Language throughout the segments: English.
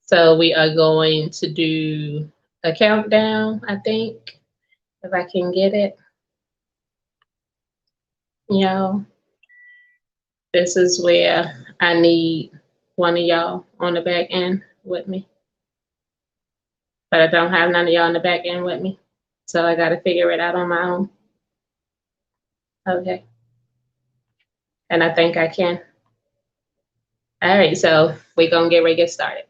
So we are going to do a countdown, I think, if I can get it. This is where I need one of y'all on the back end with me. But I don't have none of y'all on the back end with me. So I got to figure it out on my own. Okay. And I think I can. All right, so we're going to get ready to get started.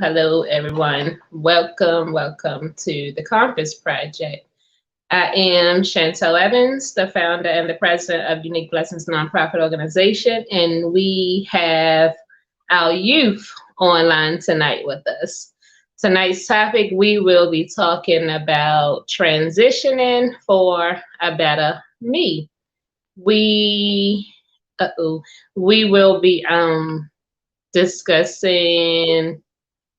Hello, everyone. Welcome to the Compass Project. I am Chantel Evans, the founder and the president of Unique Blessings Nonprofit Organization, and we have our youth online tonight with us. Tonight's topic, we will be talking about transitioning for a better me. We will be discussing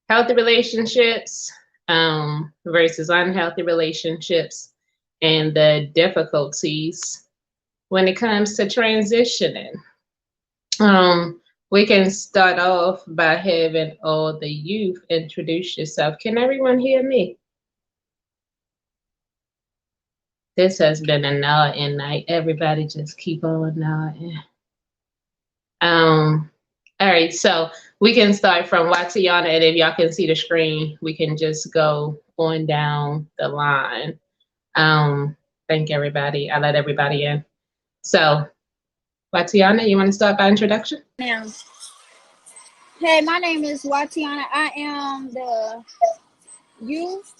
healthy relationships versus unhealthy relationships and the difficulties when it comes to transitioning. We can start off by having all the youth introduce yourself. Can everyone hear me? This has been a nodding night. Everybody just keep on nodding. All right, so we can start from Watiana, and if y'all can see the screen, we can just go on down the line. Thank everybody. I let everybody in. So, Watiana, you want to start by introduction? Yeah. Hey, my name is Watiana. I am the youth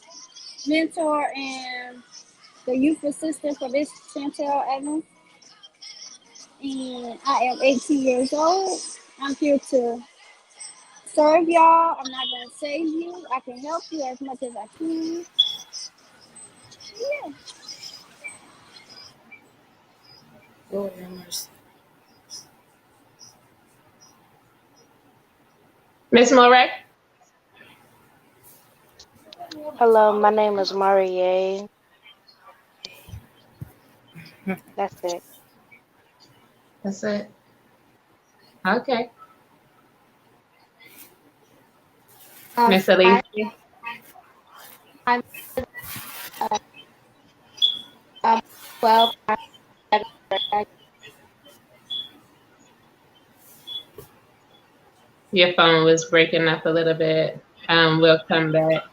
mentor and the youth assistant for this Chantel Evans. And I am 18 years old. I'm here to serve y'all. I'm not going to save you. I can help you as much as I can. Yeah. Lord have mercy. Miss Moray? Hello, my name is Marie. That's it. That's it. Okay. Miss Alicia? I'm 12. Your phone was breaking up a little bit. We'll come back.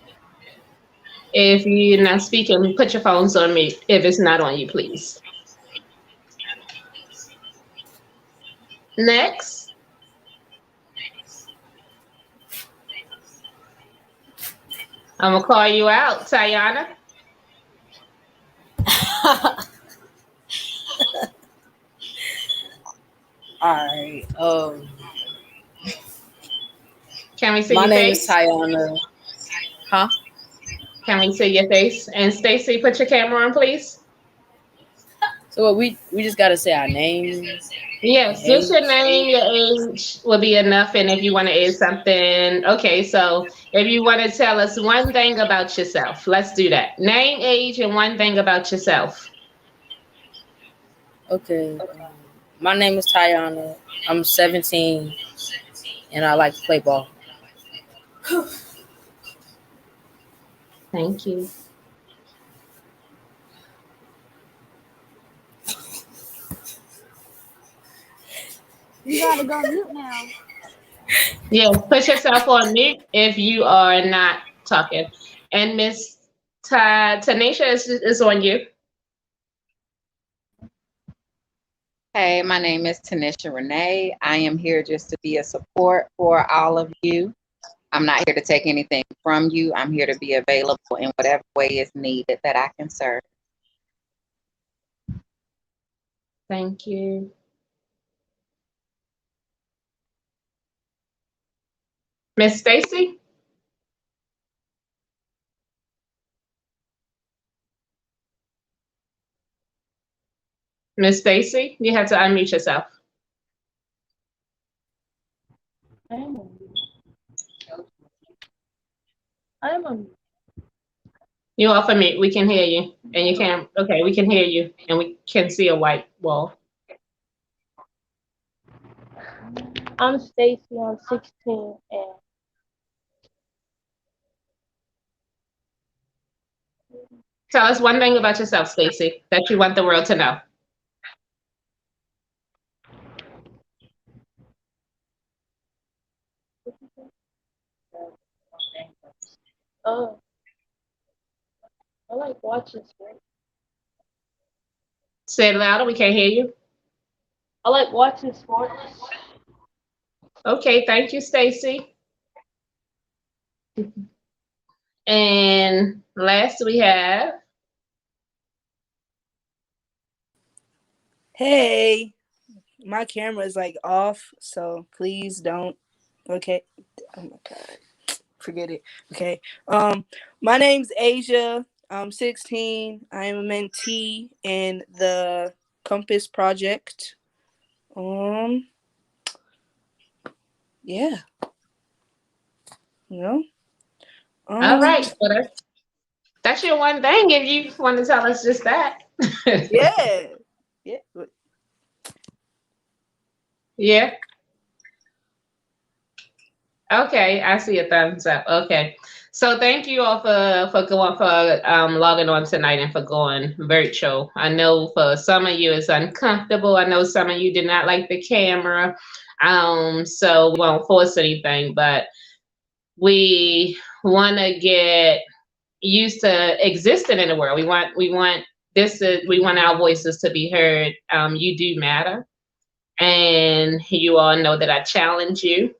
If you're not speaking, put your phones on mute. If it's not on you, please. Next. I'm going to call you out, Tayana. All right. Can we see my your name face? is Tayana. Huh? Can we see your face? And Stacy, put your camera on, please. So we just gotta say our names. Yes, just your name, your age will be enough. And if you want to add something, okay. So if you want to tell us one thing about yourself, let's do that. Name, age, and one thing about yourself. Okay. My name is Tayana. I'm 17, and I like to play ball. Thank you. You gotta go mute now. Yeah, put yourself on mute if you are not talking. And Miss Tanisha is on you. Hey, my name is Tanisha Renee. I am here just to be a support for all of you. I'm not here to take anything from you. I'm here to be available in whatever way is needed that I can serve. Thank you. Miss Stacy? Miss Stacy, you have to unmute yourself. I'm on. You off of mute. We can hear you. And you can, okay, we can hear you. And we can see a white wall. I'm Stacy. I'm 16, and Tell us one thing about yourself, Stacy, that you want the world to know. I like watching sports. Say it louder. We can't hear you. I like watching sports. Okay, thank you, Stacy. And last we have. Hey, my camera is like off, so please don't. Okay. Oh my God. Forget it. Okay. My name's Asia. I'm 16. I am a mentee in the Compass Project. Yeah. You know? All right. Well, that's your one thing if you want to tell us just that. Yeah. Yeah. Yeah. Okay, I see a thumbs up. Okay. So thank you all for logging on tonight and for going virtual. I know for some of you it's uncomfortable. I know some of you did not like the camera. So we won't force anything, but we want to get used to existing in the world. We want our voices to be heard. You do matter. And you all know that I challenge you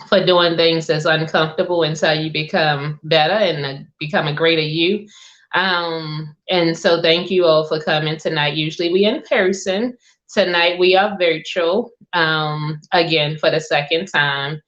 for doing things that's uncomfortable until you become better and become a greater you. And so thank you all for coming tonight. Usually we in person. Tonight we are virtual, again for the second time.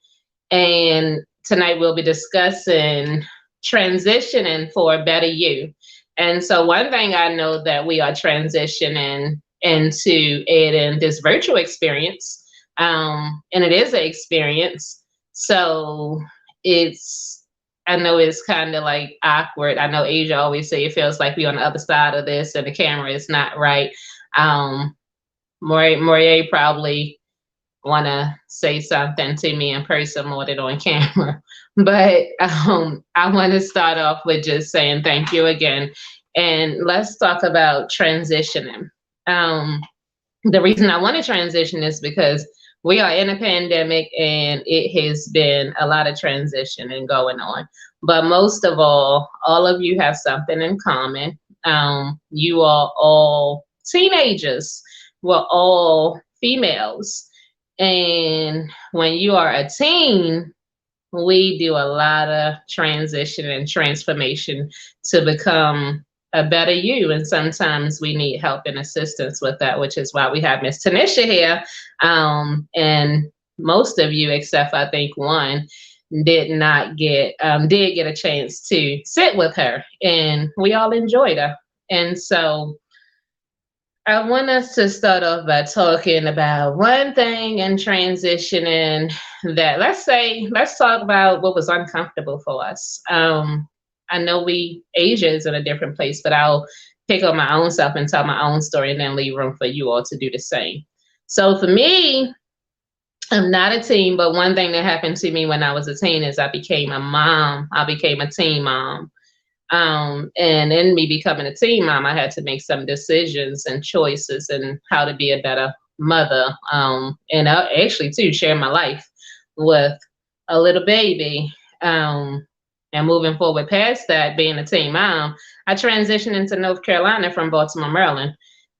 And tonight we'll be discussing transitioning for a better you. And so one thing I know that we are transitioning into adding this virtual experience, and it is an experience. So I know it's kind of like awkward. I know Asia always say it feels like we're on the other side of this and the camera is not right. Morier probably want to say something to me in person more than on camera. But I want to start off with just saying thank you again. And let's talk about transitioning. The reason I want to transition is because we are in a pandemic and it has been a lot of transitioning going on. But most of all of you have something in common. You are all teenagers. We're all females. And when you are a teen, we do a lot of transition and transformation to become a better you. And sometimes we need help and assistance with that, which is why we have Miss Tanisha here. And most of you, except I think one, did get a chance to sit with her, and we all enjoyed her. And so I want us to start off by talking about one thing in transitioning that, let's talk about what was uncomfortable for us. I know Asia is in a different place, but I'll pick up my own self and tell my own story and then leave room for you all to do the same. So for me, I'm not a teen, but one thing that happened to me when I was a teen is I became a mom. I became a teen mom. And in me becoming a teen mom, I had to make some decisions and choices and how to be a better mother. And I actually too share my life with a little baby. And moving forward past that, being a teen mom, I transitioned into North Carolina from Baltimore, Maryland.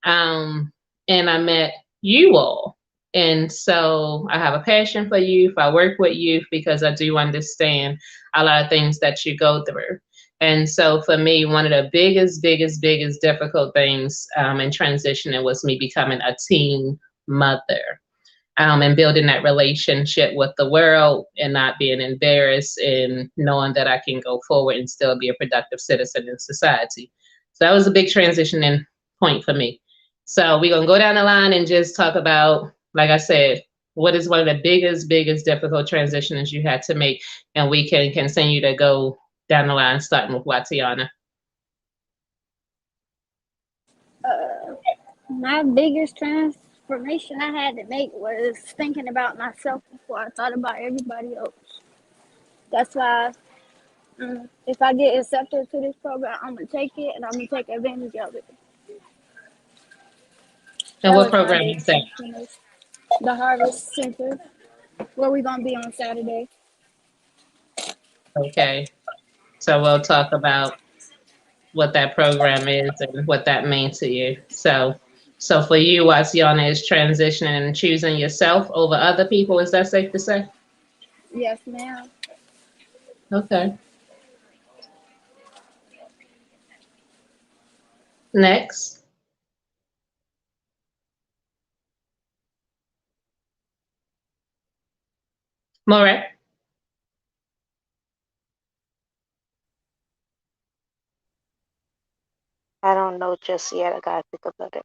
And I met you all. And so I have a passion for youth. I work with youth because I do understand a lot of things that you go through. And so for me, one of the biggest difficult things in transitioning was me becoming a teen mother, and building that relationship with the world and not being embarrassed and knowing that I can go forward and still be a productive citizen in society. So that was a big transitioning point for me. So we're gonna go down the line and just talk about, like I said, what is one of the biggest difficult transitions you had to make, and we can continue to go down the line, starting with Watiana. My biggest transformation I had to make was thinking about myself before I thought about everybody else. That's why if I get accepted to this program, I'm gonna take it and I'm gonna take advantage of it. And That what was my program is biggest that? transformation. The Harvest Center, where we gonna be on Saturday. Okay, so we'll talk about what that program is and what that means to you. So for you, Watiana, is transitioning and choosing yourself over other people. Is that safe to say? Yes, ma'am. Okay. Next. Moret. I don't know just yet. I gotta think about it.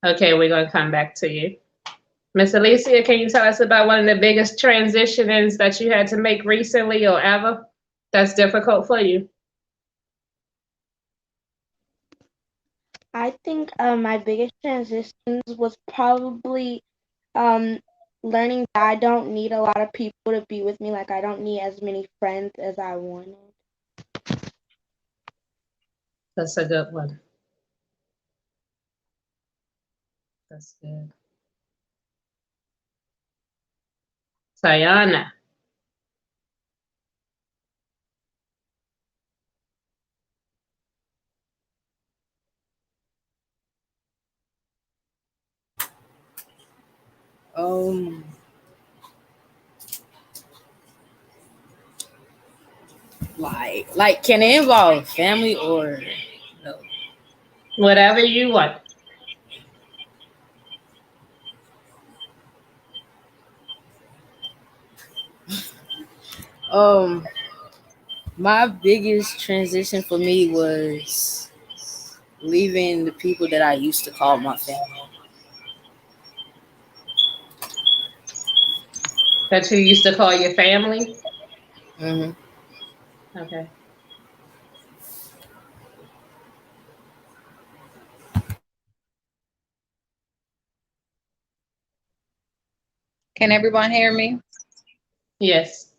Okay, we're gonna come back to you. Miss Alicia, can you tell us about one of the biggest transitions that you had to make recently or ever that's difficult for you? I think my biggest transitions was probably um, learning that I don't need a lot of people to be with me. Like, I don't need as many friends as I wanted. That's a good one. That's good. Tayana. Um, like, can it involve family or no? Whatever you want. Um, my biggest transition for me was leaving the people that I used to call my family. That you used to call your family? hmm Okay. Can everyone hear me? Yes.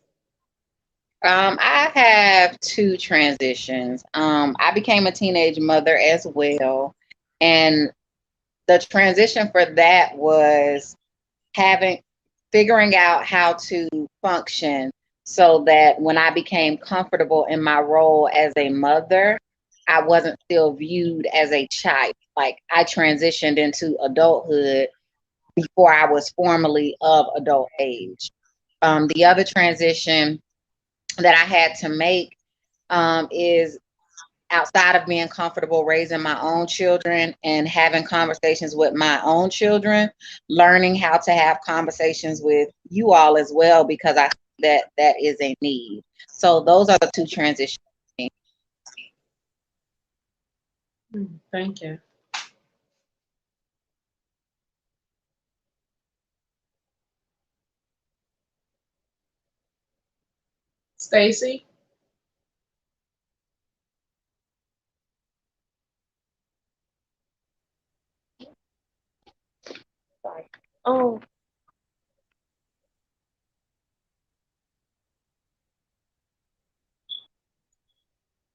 I have two transitions. I became a teenage mother as well. And the transition for that was figuring out how to function so that when I became comfortable in my role as a mother, I wasn't still viewed as a child. Like, I transitioned into adulthood before I was formally of adult age. The other transition that I had to make is outside of being comfortable raising my own children and having conversations with my own children, learning how to have conversations with you all as well, because I think that is a need. So those are the two transitions. Thank you. Stacy? Sorry. Oh,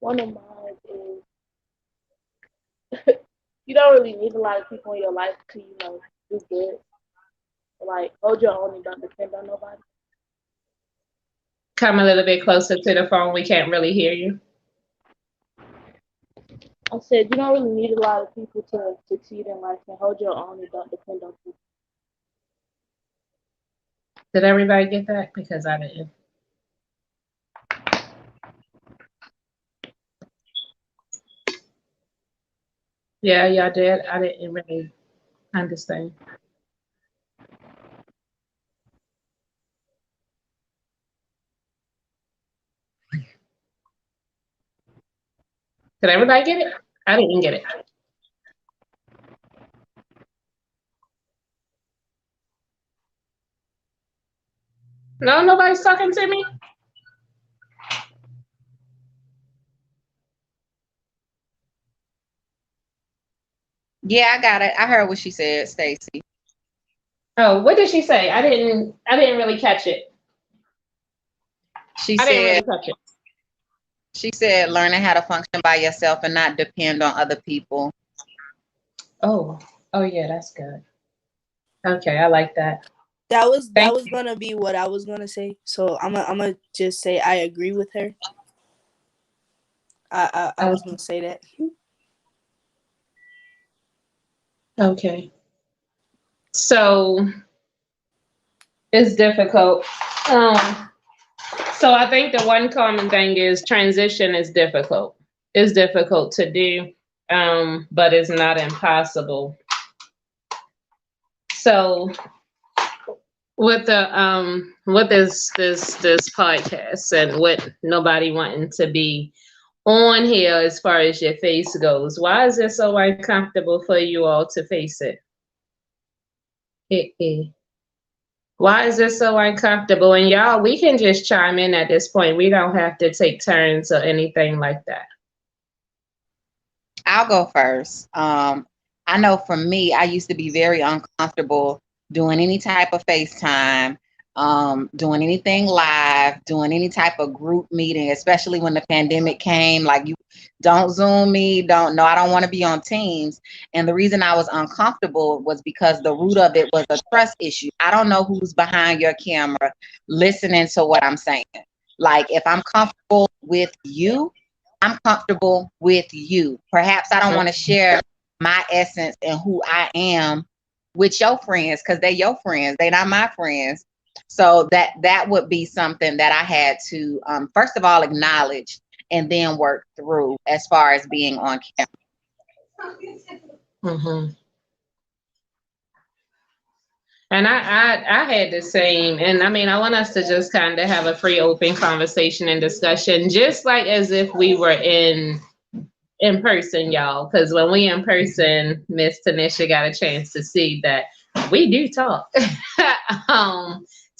One of mine is you don't really need a lot of people in your life to, do good. Like, hold your own and don't depend on nobody. Come a little bit closer to the phone. We can't really hear you. I said you don't really need a lot of people to succeed in life, and hold your own and don't depend on people. Did everybody get that? Because I didn't. Yeah, y'all did. I didn't really understand. Did everybody get it? I didn't get it. No, nobody's talking to me. Yeah, I got it. I heard what she said, Stacy. Oh, what did she say? I didn't really catch it. She I didn't really said catch it. she said learning how to function by yourself and not depend on other people. Oh yeah, that's good. Okay, I like that. That was Thank you. gonna be what I was gonna say. So I'm gonna just say I agree with her. I was gonna say that. Okay. So it's difficult. So I think the one common thing is transition is difficult. It's difficult to do, but it's not impossible. So with this podcast and with nobody wanting to be on here as far as your face goes, why is it so uncomfortable for you all to face it? Why is it so uncomfortable? And y'all, we can just chime in at this point. We don't have to take turns or anything like that. I'll go first. I know for me, I used to be very uncomfortable doing any type of FaceTime, doing anything live, doing any type of group meeting, especially when the pandemic came. Like, you don't Zoom me, I don't want to be on Teams. And the reason I was uncomfortable was because the root of it was a trust issue. I don't know who's behind your camera listening to what I'm saying. Like, if I'm comfortable with you, I'm comfortable with you. Perhaps I don't want to share my essence and who I am with your friends because they're your friends. They're not my friends. So that would be something that I had to, first of all, acknowledge and then work through as far as being on camera. Mm-hmm. And I had the same, and I mean, I want us to just kind of have a free, open conversation and discussion, just like as if we were in person, y'all. Because when we in person, Miss Tanisha got a chance to see that we do talk.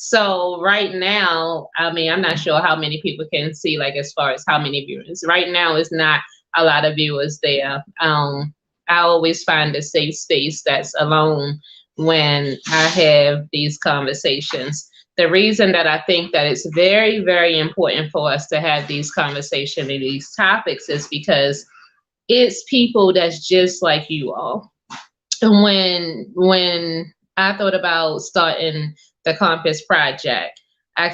So right now, I mean, I'm not sure how many people can see, like as far as how many viewers. Right now, it's not a lot of viewers there. I always find a safe space that's alone when I have these conversations. The reason that I think that it's very, very important for us to have these conversations and these topics is because it's people that's just like you all. And when I thought about starting the Compass Project, I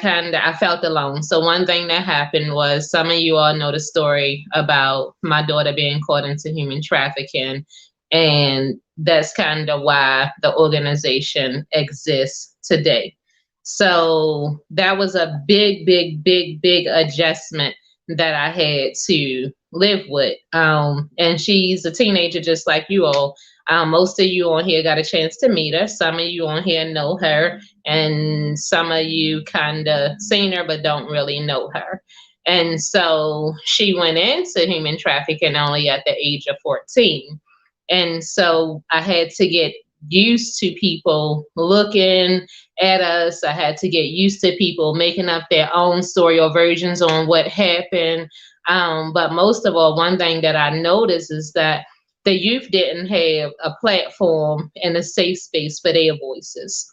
felt alone. So one thing that happened was, some of you all know the story about my daughter being caught into human trafficking. And that's kind of why the organization exists today. So that was a big, big, big, big adjustment that I had to live with. And she's a teenager just like you all. Most of you on here got a chance to meet her. Some of you on here know her, and some of you kind of seen her but don't really know her. And so she went into human trafficking only at the age of 14. And so I had to get used to people looking at us. I had to get used to people making up their own story or versions on what happened. But most of all, one thing that I noticed is that the youth didn't have a platform and a safe space for their voices.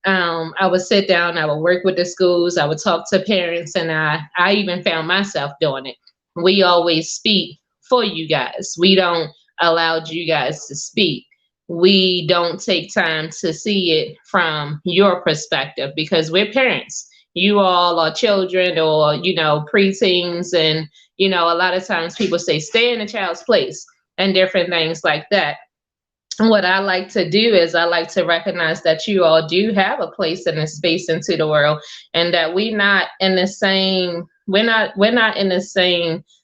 I would sit down, I would work with the schools, I would talk to parents, and I even found myself doing it. we always speak for you guys. We don't allow you guys to speak. We don't take time to see it from your perspective because we're parents. You all are children or, preteens. And, a lot of times people say, stay in a child's place and different things like that. What I like to do is I like to recognize that you all do have a place and a space into the world, and that we're not in the same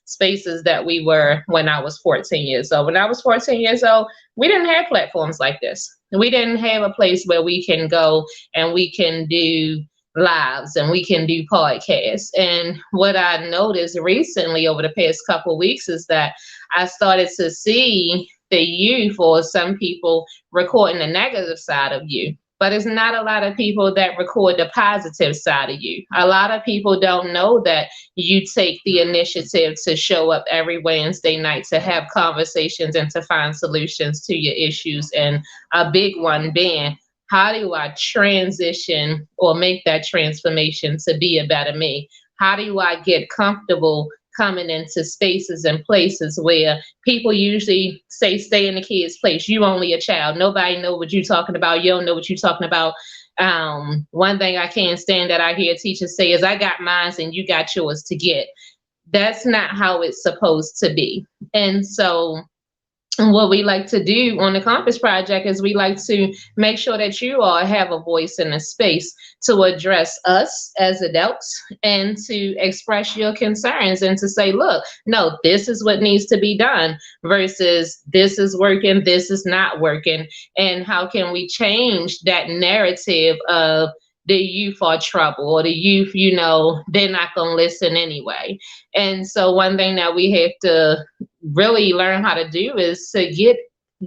spaces that we were when I was 14 years old. When I was 14 years old, we didn't have platforms like this. We didn't have a place where we can go and we can do lives and we can do podcasts. And what I noticed recently over the past couple of weeks is that I started to see the youth or some people recording the negative side of you, but it's not a lot of people that record the positive side of you. A lot of people don't know that you take the initiative to show up every Wednesday night to have conversations and to find solutions to your issues. And a big one being, how do I transition or make that transformation to be a better me? How do I get comfortable coming into spaces and places where people usually say, stay in the kid's place. You only a child. Nobody know what you're talking about. You don't know what you're talking about. One thing I can't stand that I hear teachers say is, I got mine and you got yours to get. That's not how it's supposed to be. And so what we like to do on the Compass Project is we like to make sure that you all have a voice in a space to address us as adults and to express your concerns and to say, look, no, this is what needs to be done versus this is working, this is not working. And how can we change that narrative of the youth are trouble or the youth, they're not going to listen anyway. And so one thing that we have to really learn how to do is to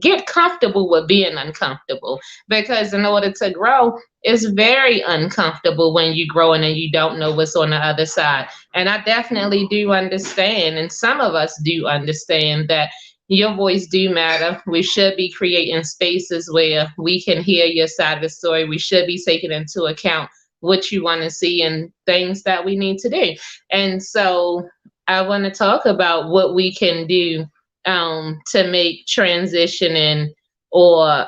get comfortable with being uncomfortable, because in order to grow, it's very uncomfortable when you're growing and you don't know what's on the other side. And I definitely do understand, and some of us do understand, that your voice do matter. We should be creating spaces where we can hear your side of the story. We should be taking into account what you want to see and things that we need to do. And so I want to talk about what we can do to make transitioning or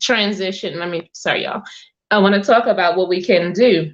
transition. Sorry, y'all. I want to talk about what we can do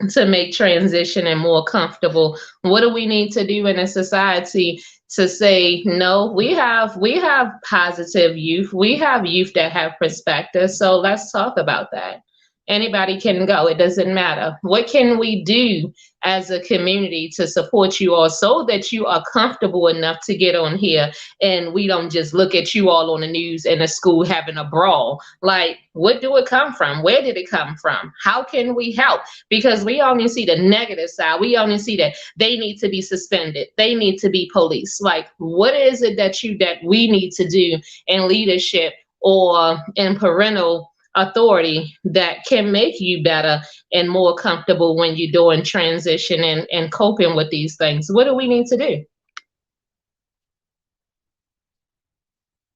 to make transitioning more comfortable. What do we need to do in a society to say, no, we have positive youth. We have youth that have perspective. So let's talk about that. Anybody can go. It doesn't matter. What can we do as a community to support you all so that you are comfortable enough to get on here and we don't just look at you all on the news in a school having a brawl? Like, what do it come from? Where did it come from? How can we help? Because we only see the negative side. We only see that they need to be suspended. They need to be policed. Like, what is it that we need to do in leadership or in parental authority that can make you better and more comfortable when you're doing transition and coping with these things? What do we need to do?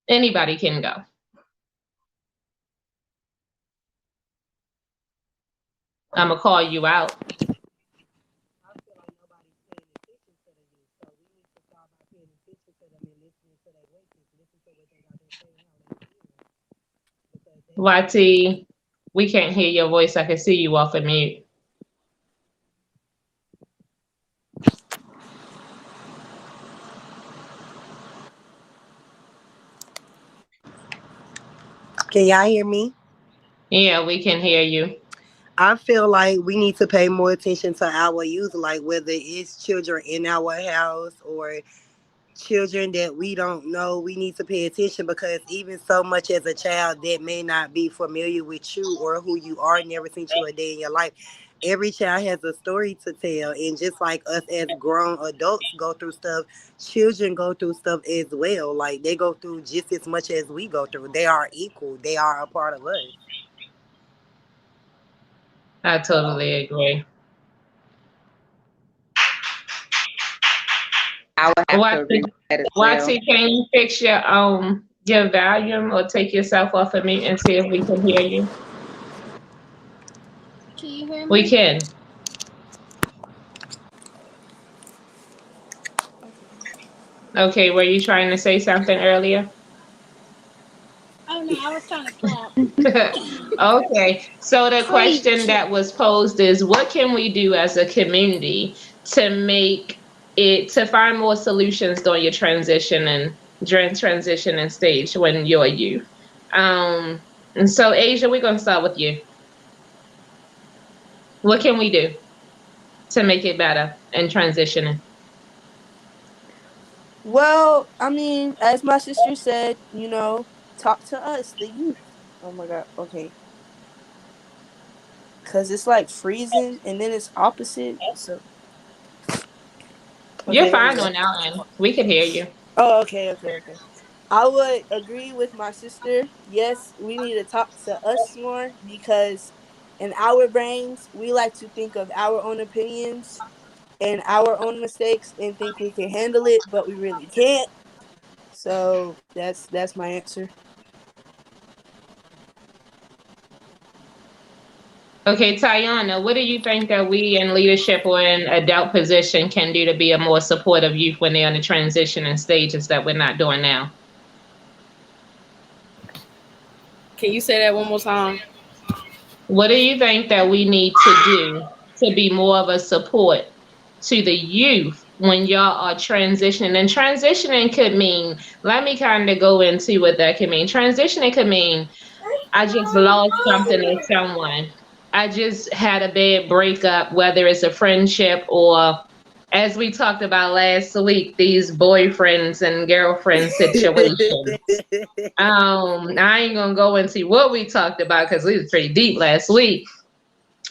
Anybody can go. I'm gonna call you out. YT, we can't hear your voice. I can see you off of mute. Can y'all hear me? Yeah, we can hear you. I feel like we need to pay more attention to our youth, like whether it's children in our house or children that we don't know. We need to pay attention, because even so much as a child that may not be familiar with you or who you are, never seen you a day in your life, every child has a story to tell. And just like us as grown adults go through stuff, children go through stuff as well. Like, they go through just as much as we go through. They are equal. They are a part of us. I totally agree. I would have to agree with that as well. YT, can you fix your volume or take yourself off of mute and see if we can hear you? Can you hear me? We can. Okay, were you trying to say something earlier? Oh no, I was trying to clap. Okay, so the question Preach. that was posed is what can we do as a community to make it to find more solutions during your transition and during transition and stage when you're a youth? And so Asia, we're gonna start with you. What can we do to make it better in transitioning? Well, I mean, as my sister said, talk to us, the youth. Oh my God. Okay. Because it's like freezing and then it's opposite. So, You're okay, there we fine go. on our end. We can hear you. Oh, okay. I would agree with my sister. Yes, we need to talk to us more because in our brains, we like to think of our own opinions and our own mistakes and think we can handle it, but we really can't. So that's my answer. Okay, Tayana, what do you think that we in leadership or in adult position can do to be a more supportive youth when they're in the transition and stages that we're not doing now? Can you say that one more time? What do you think that we need to do to be more of a support to the youth when y'all are transitioning? And transitioning could mean, let me kind of go into what that could mean. Transitioning could mean I just lost something or someone. I just had a bad breakup, whether it's a friendship or, as we talked about last week, these boyfriends and girlfriend situations. I ain't gonna go into what we talked about because we was pretty deep last week.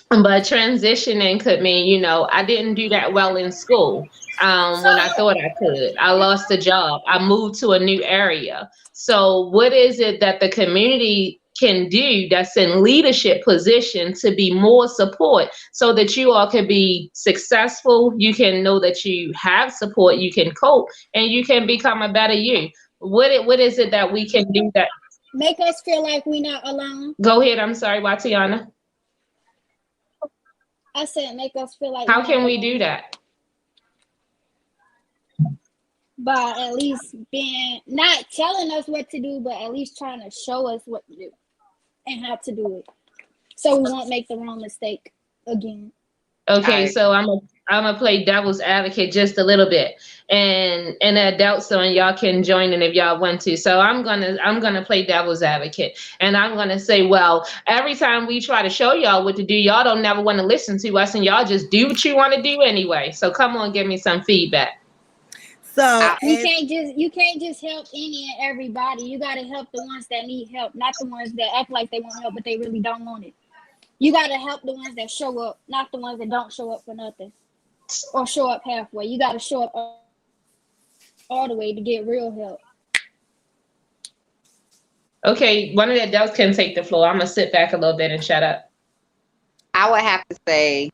But transitioning could mean, I didn't do that well in school when I thought I could. I lost a job. I moved to a new area. So, what is it that the community can do that's in leadership position to be more support so that you all can be successful? You can know that you have support, you can cope, and you can become a better you. What is it that we can do that? Make us feel like we're not alone. Go ahead. I'm sorry, Watiana. I said make us feel like we're How not can we do alone. that? By at least being not telling us what to do, but at least trying to show us what to do and how to do it. So we won't make the wrong mistake again. Okay, I so I'm gonna play devil's advocate just a little bit, and the adults on y'all can join in if y'all want to. So I'm gonna play devil's advocate, and I'm gonna say, well, every time we try to show y'all what to do, y'all don't never want to listen to us, and y'all just do what you want to do anyway. So come on, give me some feedback. So, I You can't just help any and everybody. You gotta help the ones that need help, not the ones that act like they want help but they really don't want it. You gotta help the ones that show up, not the ones that don't show up for nothing or show up halfway. You gotta show up all the way to get real help. Okay, one of the adults can take the floor. I'm gonna sit back a little bit and shut up. would have to say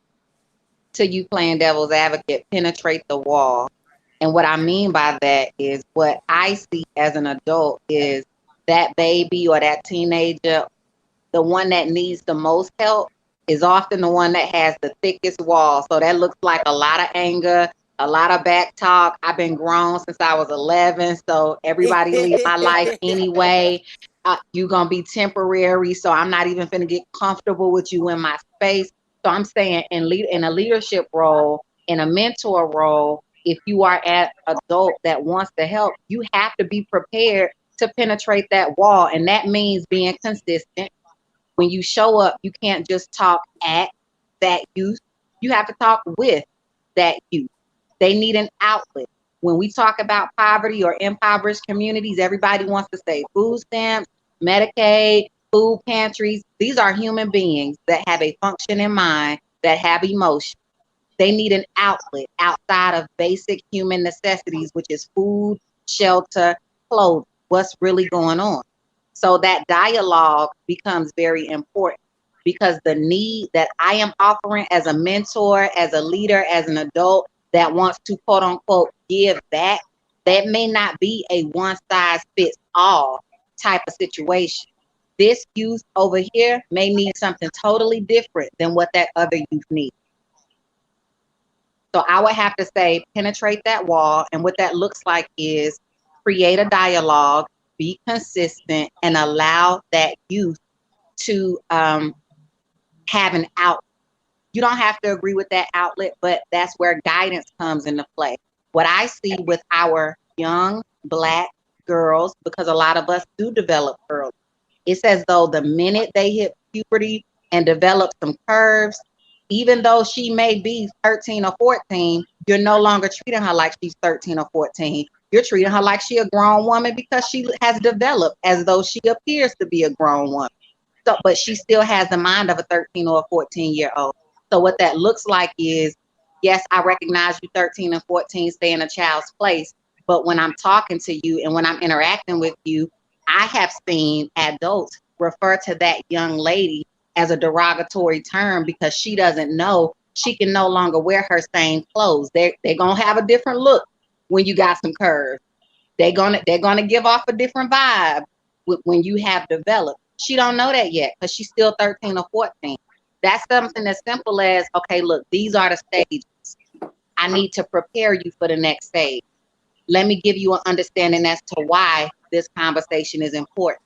to you playing devil's advocate, penetrate the wall. And what I mean by that is what I see as an adult is that baby or that teenager, the one that needs the most help is often the one that has the thickest wall. So that looks like a lot of anger, a lot of back talk. I've been grown since I was 11, so everybody leave my life anyway. You're going to be temporary, so I'm not even going to get comfortable with you in my space. So I'm saying in a leadership role, in a mentor role, if you are an adult that wants to help, you have to be prepared to penetrate that wall. And that means being consistent. When you show up, you can't just talk at that youth. You have to talk with that youth. They need an outlet. When we talk about poverty or impoverished communities, everybody wants to say food stamps, Medicaid, food pantries. These are human beings that have a functioning mind, that have emotion. They need an outlet outside of basic human necessities, which is food, shelter, clothing. What's really going on? So that dialogue becomes very important because the need that I am offering as a mentor, as a leader, as an adult that wants to quote unquote give back, that may not be a one size fits all type of situation. This youth over here may need something totally different than what that other youth needs. So I would have to say penetrate that wall. And what that looks like is create a dialogue, be consistent, and allow that youth to have an outlet. You don't have to agree with that outlet, but that's where guidance comes into play. What I see with our young Black girls, because a lot of us do develop early, it's as though the minute they hit puberty and develop some curves, even though she may be 13 or 14, you're no longer treating her like she's 13 or 14. You're treating her like she's a grown woman because she has developed as though she appears to be a grown woman. So, but she still has the mind of a 13 or a 14-year-old. So what that looks like is, yes, I recognize you 13 and 14 stay in a child's place, but when I'm talking to you and when I'm interacting with you, I have seen adults refer to that young lady as a derogatory term because she doesn't know she can no longer wear her same clothes. They're gonna have a different look when you got some curves. They're gonna give off a different vibe when you have developed. She don't know that yet because she's still 13 or 14. That's something as simple as, okay, look, these are the stages. I need to prepare you for the next stage. Let me give you an understanding as to why this conversation is important.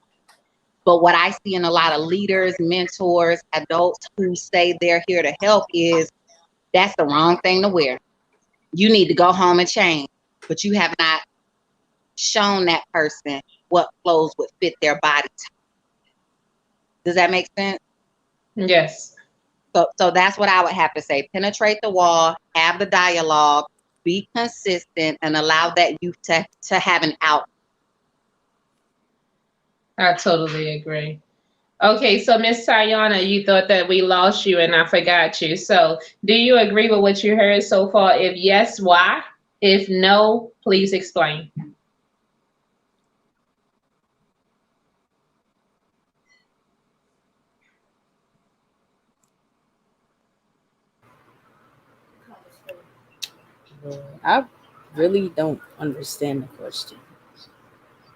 But what I see in a lot of leaders, mentors, adults who say they're here to help is that's the wrong thing to wear. You need to go home and change, but you have not shown that person what clothes would fit their body type. Does that make sense? Yes. So that's what I would have to say. Penetrate the wall, have the dialogue, be consistent, and allow that youth to have an out. I totally agree. Okay, so Miss Tayana, you thought that we lost you and I forgot you. So do you agree with what you heard so far? If yes, why? If no, please explain. I really don't understand the question.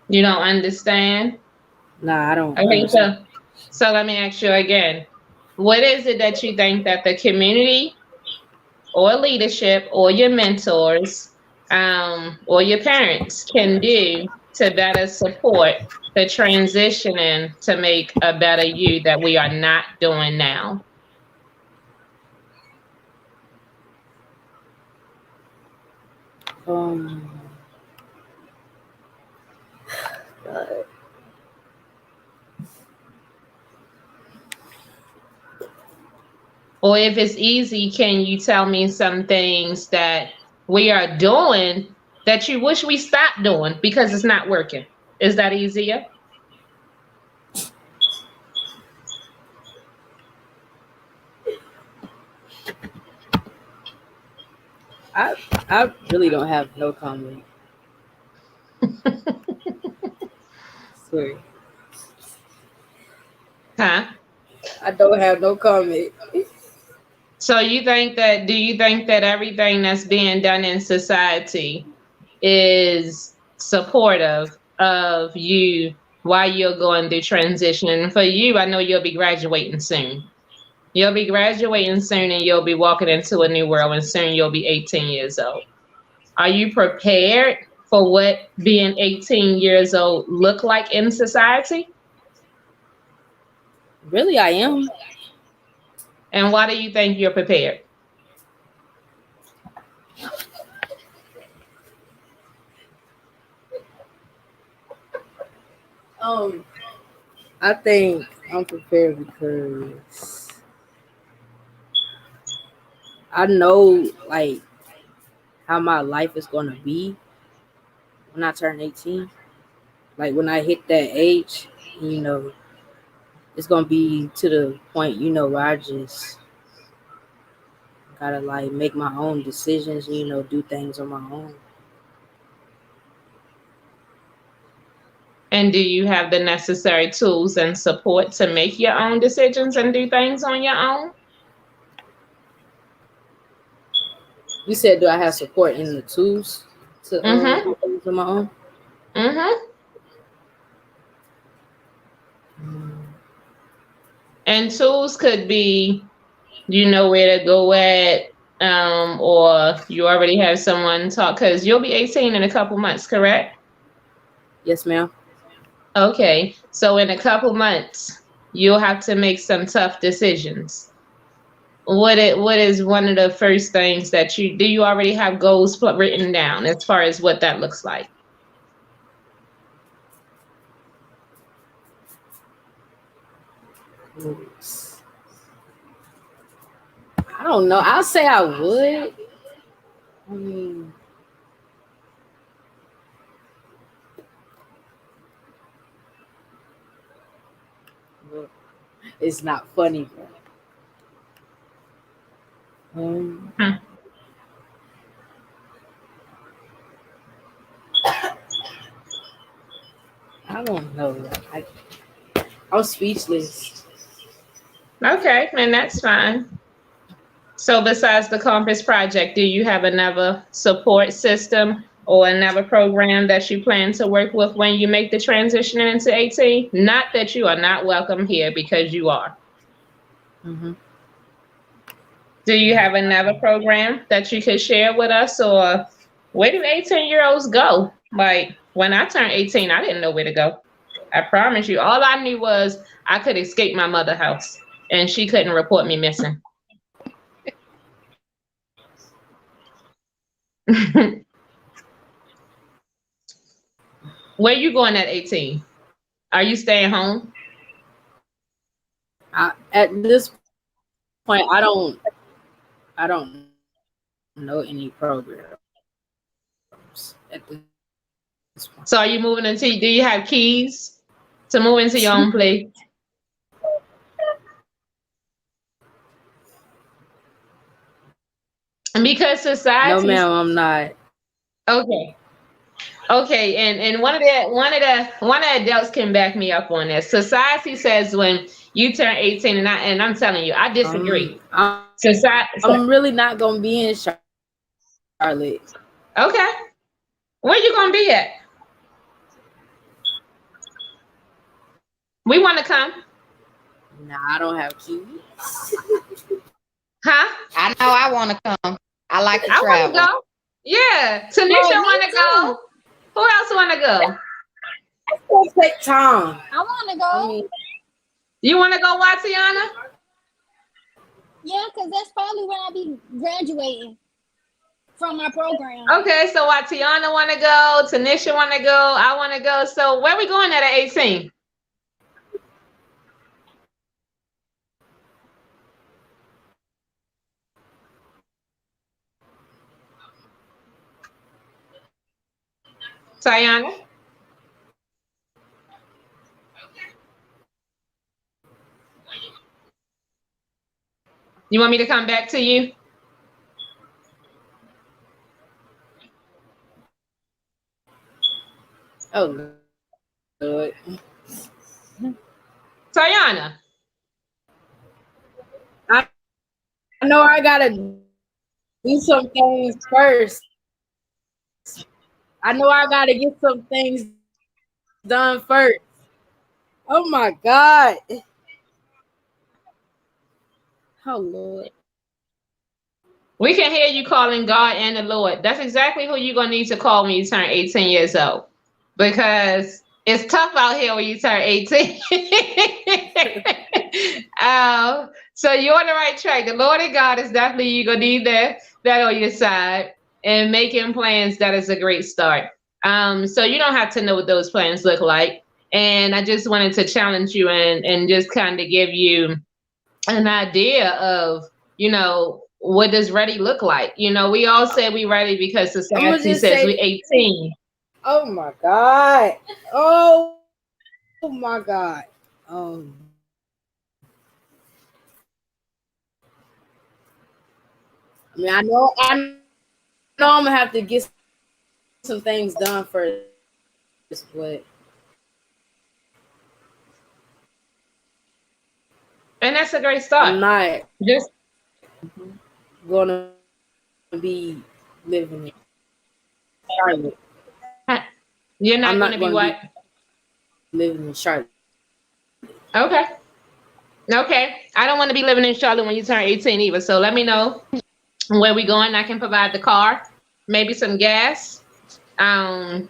You don't understand? Nah, I don't Okay, understand. so let me ask you again. What is it that you think that the community or leadership or your mentors or your parents can do to better support the transitioning to make a better you that we are not doing now? Or if it's easy, can you tell me some things that we are doing that you wish we stopped doing because it's not working? Is that easier? I really don't have no comment. Sorry. Huh? I don't have no comment. So do you think that everything that's being done in society is supportive of you while you're going through transition? And for you, I know you'll be graduating soon. You'll be graduating soon and you'll be walking into a new world, and soon you'll be 18 years old. Are you prepared for what being 18 years old look like in society? Really, I am. And why do you think you're prepared? I think I'm prepared because I know like how my life is gonna be when I turn 18. Like when I hit that age, it's gonna be to the point, where I just gotta like make my own decisions, do things on my own. And do you have the necessary tools and support to make your own decisions and do things on your own? You said, do I have support in the tools to do things on my own? And tools could be, you know where to go at, or you already have someone talk? Because you'll be 18 in a couple months, correct? Yes, ma'am. Okay, so in a couple months, you'll have to make some tough decisions. What is one of the first things that you already have goals written down as far as what that looks like? I don't know. I'll say I would. I mean, it's not funny, bro. I don't know. I'm speechless. Okay, and that's fine. So besides the Compass Project, do you have another support system or another program that you plan to work with when you make the transition into 18? Not that you are not welcome here, because you are. Mm-hmm. Do you have another program that you could share with us, or where do 18-year-olds go? Like, when I turned 18, I didn't know where to go. I promise you, all I knew was I could escape my mother's house and she couldn't report me missing. Where you going at 18? Are you staying home? At this point, I don't know any programs at this point. So are you moving into, do you have keys to move into your own place? Because society. No, ma'am, I'm not. Okay. Okay, and one of the adults can back me up on this. Society says when you turn 18, and I'm telling you, I disagree. I'm really not gonna be in Charlotte. Okay, where you gonna be at? We want to come. Nah, I don't have keys. Huh? I know I want to come. I like to travel. I want to go. Yeah, Tanisha want to go. Who else want to go? It's gonna take time. I want to go. You want to go, Watiana? Yeah, because that's probably when I'll be graduating from my program. Okay, so Watiana want to go. Tanisha want to go. I want to go. So where we going at 18? Tiana? You want me to come back to you? Oh, good. Tiana? I know I gotta do some things first. I know I gotta get some things done first. Oh my God. Oh Lord. We can hear you calling God and the Lord. That's exactly who you're gonna need to call when you turn 18 years old. Because it's tough out here when you turn 18. So you're on the right track. The Lord and God is definitely, you're gonna need that on your side. And making plans, that is a great start. So you don't have to know what those plans look like. And I just wanted to challenge you and just kind of give you an idea of, what does ready look like? We all say we ready because society says we're 18. Oh my God. Oh my God. I mean, I know I'm gonna have to get some things done first, but and that's a great start. I'm not just gonna be living in Charlotte. You're not gonna be what? Living in Charlotte. Okay. I don't want to be living in Charlotte when you turn 18 either. So let me know where we going, I can provide the car, maybe some gas, and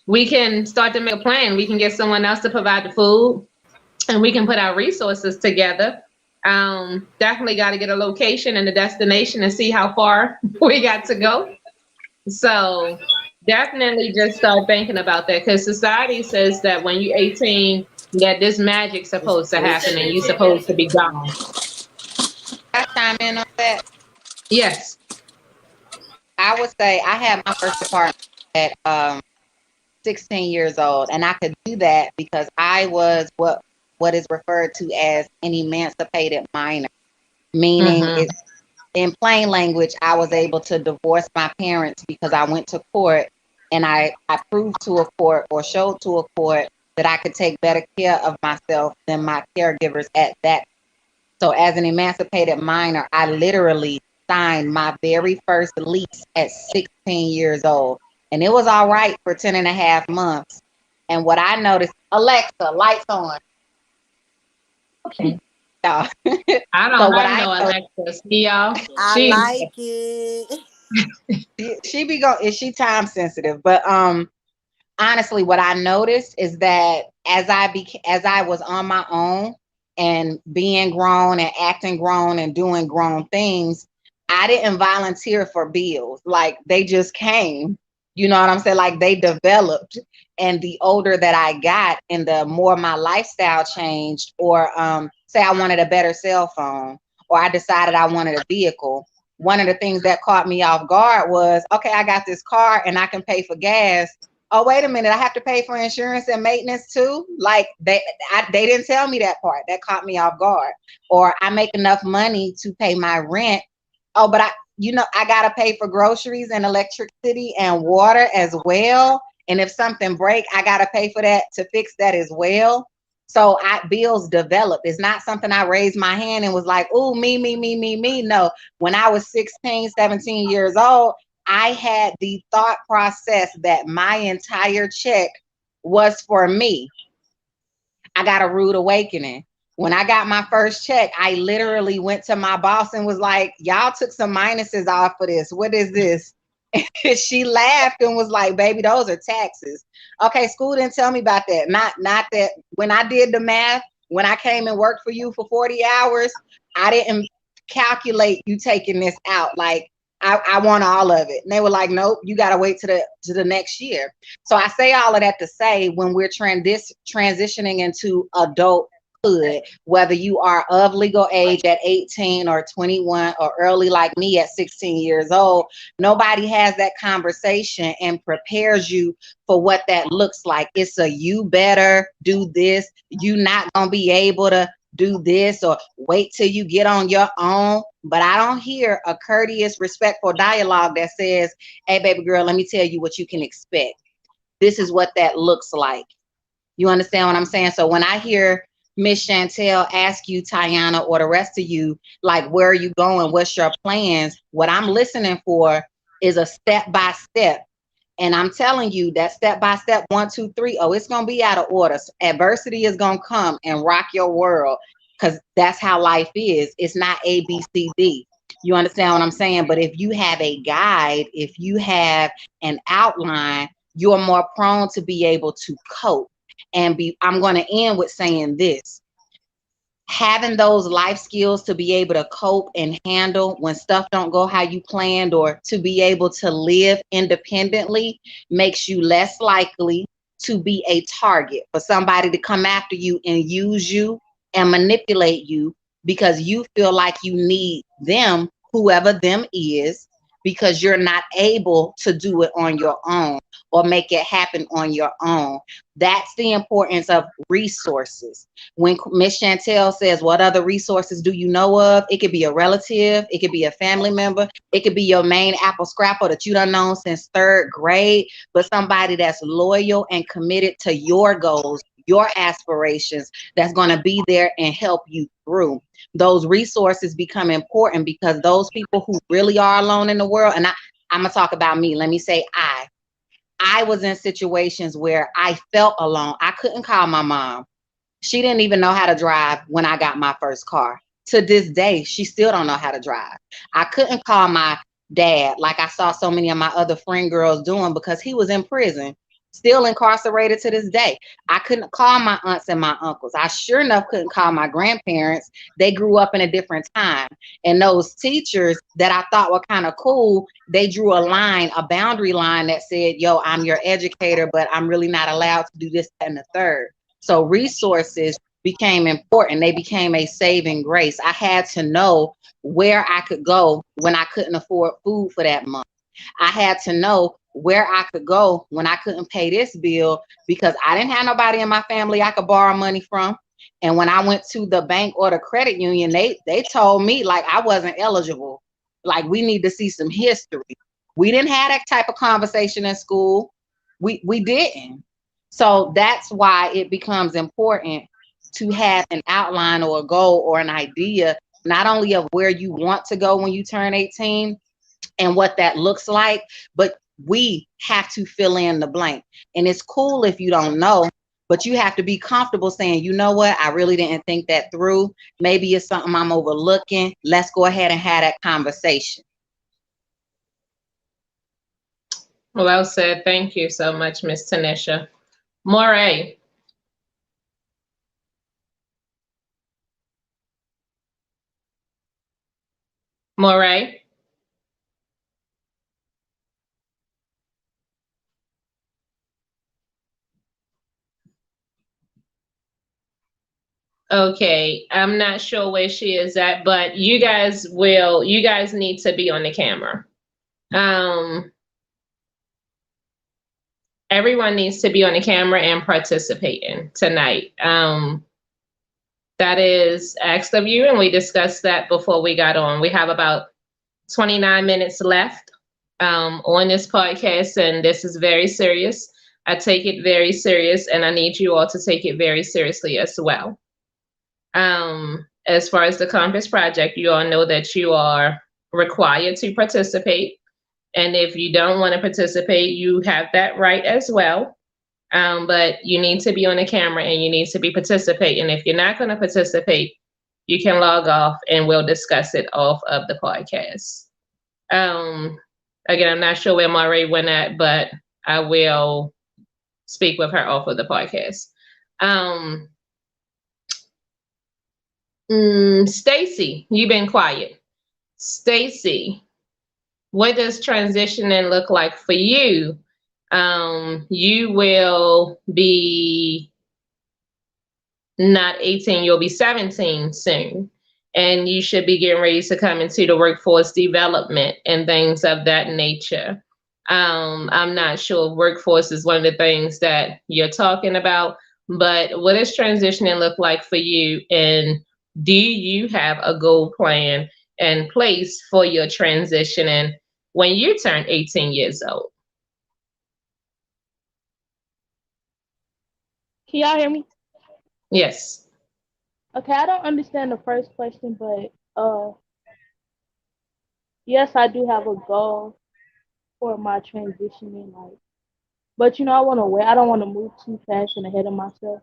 we can start to make a plan. We can get someone else to provide the food, and we can put our resources together. Definitely got to get a location and a destination and see how far we got to go. So definitely just start thinking about that, because society says that when you're 18, that this magic's supposed to happen and you're supposed to be gone. I chime in on that. Yes. I would say I had my first apartment at 16 years old, and I could do that because I was what is referred to as an emancipated minor, meaning it, in plain language, I was able to divorce my parents because I went to court and I proved to a court or showed to a court that I could take better care of myself than my caregivers at that. So as an emancipated minor, I literally signed my very first lease at 16 years old. And it was all right for 10 and a half months. And what I noticed, Alexa, lights on. Okay. I don't have no Alexa. See y'all. I like it. Is she time sensitive? But honestly, what I noticed is that as I was on my own and being grown and acting grown and doing grown things, I didn't volunteer for bills. Like, they just came. You know what I'm saying? Like, they developed. And the older that I got and the more my lifestyle changed, or say I wanted a better cell phone, or I decided I wanted a vehicle, one of the things that caught me off guard was, okay, I got this car and I can pay for gas. Oh, wait a minute, I have to pay for insurance and maintenance too? Like, they didn't tell me that part. That caught me off guard. Or I make enough money to pay my rent. Oh, but I got to pay for groceries and electricity and water as well. And if something break, I got to pay for that to fix that as well. So bills developed. It's not something I raised my hand and was like, oh, me. No, when I was 16, 17 years old, I had the thought process that my entire check was for me. I got a rude awakening. When I got my first check, I literally went to my boss and was like, y'all took some minuses off of this. What is this? And she laughed and was like, baby, those are taxes. Okay, school didn't tell me about that. Not that when I did the math, when I came and worked for you for 40 hours, I didn't calculate you taking this out. Like, I want all of it. And they were like, nope, you got to wait to the next year. So I say all of that to say, when we're transitioning into adulthood, whether you are of legal age at 18 or 21 or early like me at 16 years old, nobody has that conversation and prepares you for what that looks like. It's a you better do this. You not going to be able to do this, or wait till you get on your own. But I don't hear a courteous, respectful dialogue that says, hey, baby girl, let me tell you what you can expect. This is what that looks like. You understand what I'm saying? So when I hear Miss Chantel ask you, Tiana, or the rest of you, like, where are you going? What's your plans? What I'm listening for is a step-by-step. And I'm telling you that step-by-step, 1, 2, 3, oh, it's going to be out of order. Adversity is going to come and rock your world, because that's how life is. It's not A, B, C, D. You understand what I'm saying? But if you have a guide, if you have an outline, you're more prone to be able to cope. And I'm going to end with saying this. Having those life skills to be able to cope and handle when stuff don't go how you planned, or to be able to live independently, makes you less likely to be a target for somebody to come after you and use you and manipulate you because you feel like you need them, whoever them is, because you're not able to do it on your own or make it happen on your own. That's the importance of resources. When Miss Chantel says, what other resources do you know of? It could be a relative, it could be a family member, it could be your main apple scrapper that you done known since 3rd grade, but somebody that's loyal and committed to your goals, your aspirations, that's going to be there and help you through. Those resources become important because those people who really are alone in the world, and I'm going to talk about me. Let me say I was in situations where I felt alone. I couldn't call my mom. She didn't even know how to drive when I got my first car. To this day, she still don't know how to drive. I couldn't call my dad like I saw so many of my other friend girls doing because he was in prison, still incarcerated to this day. I couldn't call my aunts and my uncles. I sure enough couldn't call my grandparents. They grew up in a different time. And those teachers that I thought were kind of cool, they drew a line, a boundary line that said, yo, I'm your educator, but I'm really not allowed to do this, that, and the third. So resources became important. They became a saving grace. I had to know where I could go when I couldn't afford food for that month. I had to know where I could go when I couldn't pay this bill because I didn't have nobody in my family I could borrow money from. And when I went to the bank or the credit union, they told me like I wasn't eligible. Like we need to see some history. We didn't have that type of conversation in school. We didn't. So that's why it becomes important to have an outline or a goal or an idea, not only of where you want to go when you turn 18 and what that looks like, but we have to fill in the blank. And it's cool if you don't know, but you have to be comfortable saying, you know what, I really didn't think that through. Maybe it's something I'm overlooking. Let's go ahead and have that conversation. Well said. Thank you so much, Ms. Tanisha. Moray. Moray. Okay, I'm not sure where she is at, but you guys need to be on the camera. Everyone needs to be on the camera and participating tonight. That is asked of you, and we discussed that before we got on. We have about 29 minutes left on this podcast, and this is very serious. I take it very serious, and I need you all to take it very seriously as well. As far as the Compass Project, you all know that you are required to participate. And if you don't want to participate, you have that right as well. But you need to be on the camera and you need to be participating. If you're not going to participate, you can log off and we'll discuss it off of the podcast. Again, I'm not sure where Marie went at, but I will speak with her off of the podcast. Stacy, you've been quiet. Stacy, what does transitioning look like for you? You will be not 18, you'll be 17 soon. And you should be getting ready to come into the workforce development and things of that nature. I'm not sure if workforce is one of the things that you're talking about, but what does transitioning look like for you? And do you have a goal plan in place for your transitioning when you turn 18 years old? Can y'all hear me? Yes. Okay, I don't understand the first question, but yes, I do have a goal for my transitioning, like, but I want to wait. I don't want to move too fast and ahead of myself.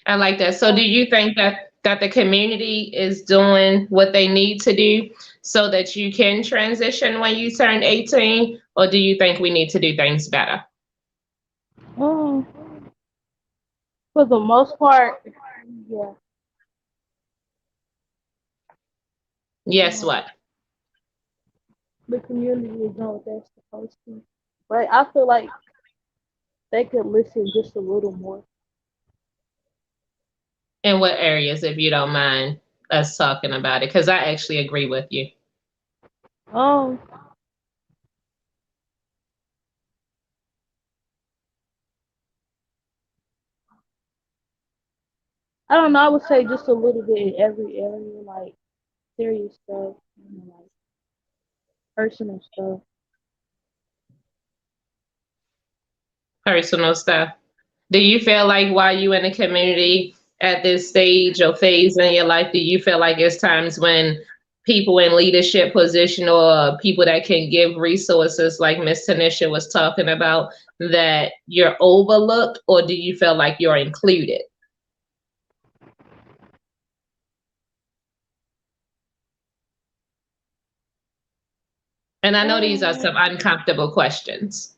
I like that. So do you think that the community is doing what they need to do so that you can transition when you turn 18? Or do you think we need to do things better? For the most part, yeah. Yes, what? The community is doing what they're supposed to. But I feel like they could listen just a little more. In what areas, if you don't mind us talking about it? Because I actually agree with you. I don't know. I would say just a little bit in every area, like serious stuff, like personal stuff. Personal stuff. Do you feel like while you in the community at this stage or phase in your life, do you feel like it's times when people in leadership position or people that can give resources like Ms. Tanisha was talking about, that you're overlooked, or do you feel like you're included? And I know these are some uncomfortable questions.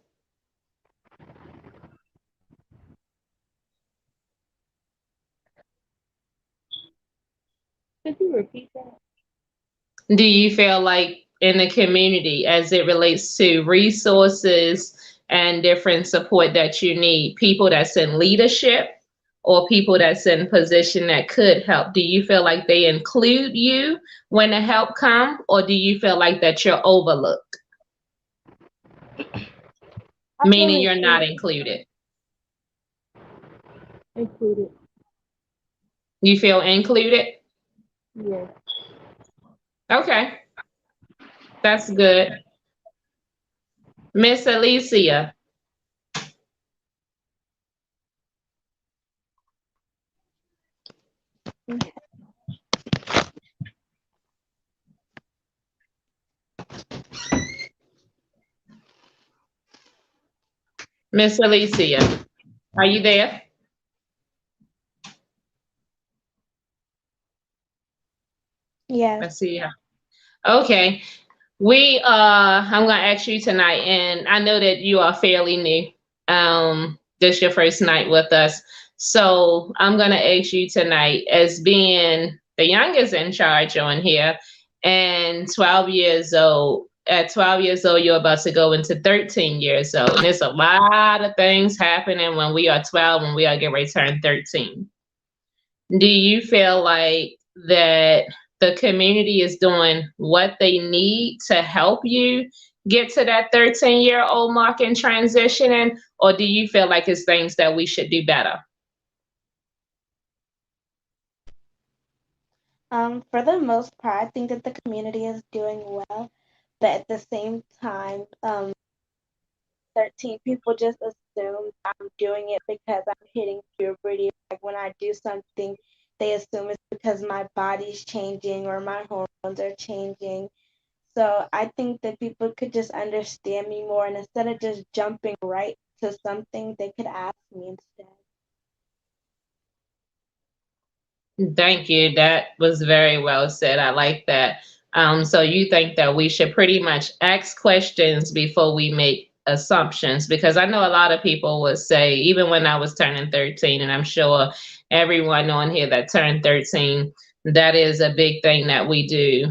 Could you repeat that? Do you feel like in the community, as it relates to resources and different support that you need, people that's in leadership or people that's in position that could help, do you feel like they include you when the help come, or do you feel like that you're overlooked? Meaning you're not included. Included. You feel included? Yes. Okay. That's good. Miss Alicia. Miss Alicia, are you there? Yes. Let's see. Okay. I'm gonna ask you tonight, and I know that you are fairly new. This your first night with us. So I'm gonna ask you tonight, as being the youngest in charge on here and 12 years old. At 12 years old, you're about to go into 13 years old. And there's a lot of things happening when we are 12, when we are getting ready to turn 13. Do you feel like that the community is doing what they need to help you get to that 13-year-old mark and transitioning, or do you feel like it's things that we should do better? For the most part, I think that the community is doing well, but at the same time, 13 people just assume I'm doing it because I'm hitting puberty. Like when I do something, they assume it's because my body's changing or my hormones are changing. So I think that people could just understand me more, and instead of just jumping right to something, they could ask me instead. Thank you. That was very well said. I like that. So you think that we should pretty much ask questions before we make assumptions? Because I know a lot of people would say, even when I was turning 13, and I'm sure everyone on here that turned 13, that is a big thing that we do.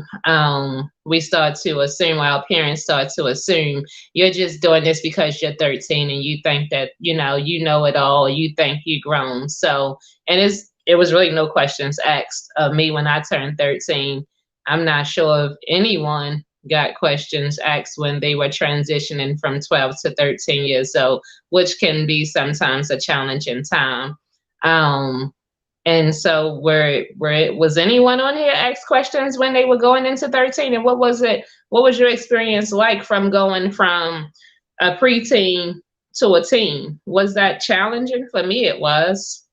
We start to assume, our parents start to assume you're just doing this because you're 13 and you think that, you know it all, you think you grown. So, and it was really no questions asked of me when I turned 13. I'm not sure if anyone got questions asked when they were transitioning from 12 to 13 years old, which can be sometimes a challenging time. And so was anyone on here asked questions when they were going into 13? And what was your experience like from going from a preteen to a teen? Was that challenging? For me, it was.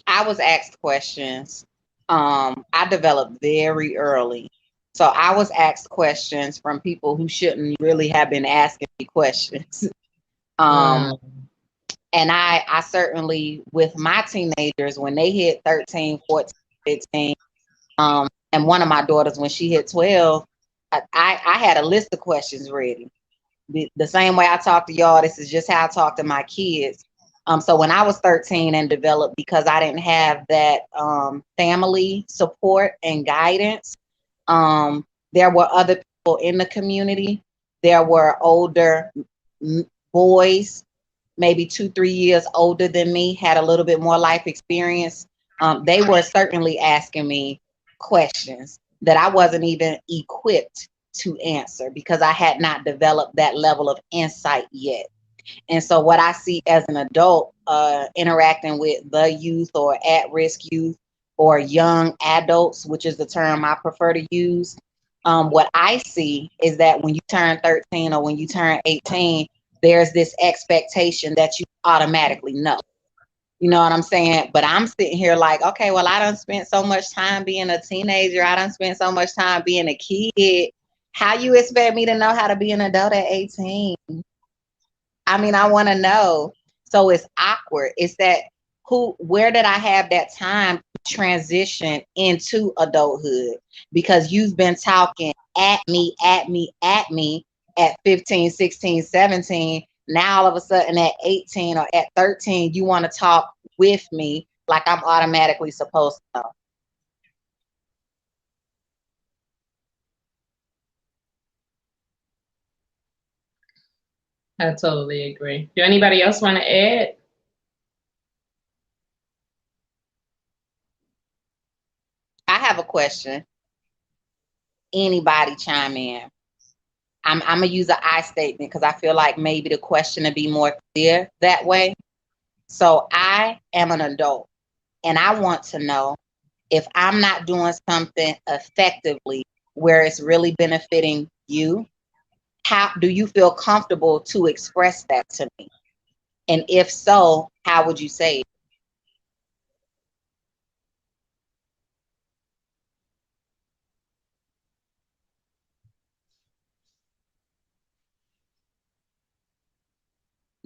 I was asked questions. I developed very early. So I was asked questions from people who shouldn't really have been asking me questions. And I certainly, with my teenagers, when they hit 13, 14, 15, and one of my daughters, when she hit 12, I had a list of questions ready. The same way I talk to y'all, this is just how I talk to my kids. So when I was 13 and developed, because I didn't have that family support and guidance, there were other people in the community. There were older boys, maybe 2-3 years older than me, had a little bit more life experience. They were certainly asking me questions that I wasn't even equipped to answer because I had not developed that level of insight yet. And so what I see as an adult interacting with the youth or at-risk youth or young adults, which is the term I prefer to use, what I see is that when you turn 13 or when you turn 18, there's this expectation that you automatically know. You know what I'm saying? But I'm sitting here like, okay, well, I done spent so much time being a teenager. I done spent so much time being a kid. How you expect me to know how to be an adult at 18? I mean, I want to know. So it's awkward. It's that where did I have that time to transition into adulthood? Because you've been talking at me at 15, 16, 17. Now all of a sudden at 18 or at 13, you want to talk with me like I'm automatically supposed to know. I totally agree. Do anybody else want to add? I have a question. Anybody chime in? I'm gonna use an I statement because I feel like maybe the question would be more clear that way. So I am an adult and I want to know if I'm not doing something effectively where it's really benefiting you, how do you feel comfortable to express that to me? And if so, how would you say it?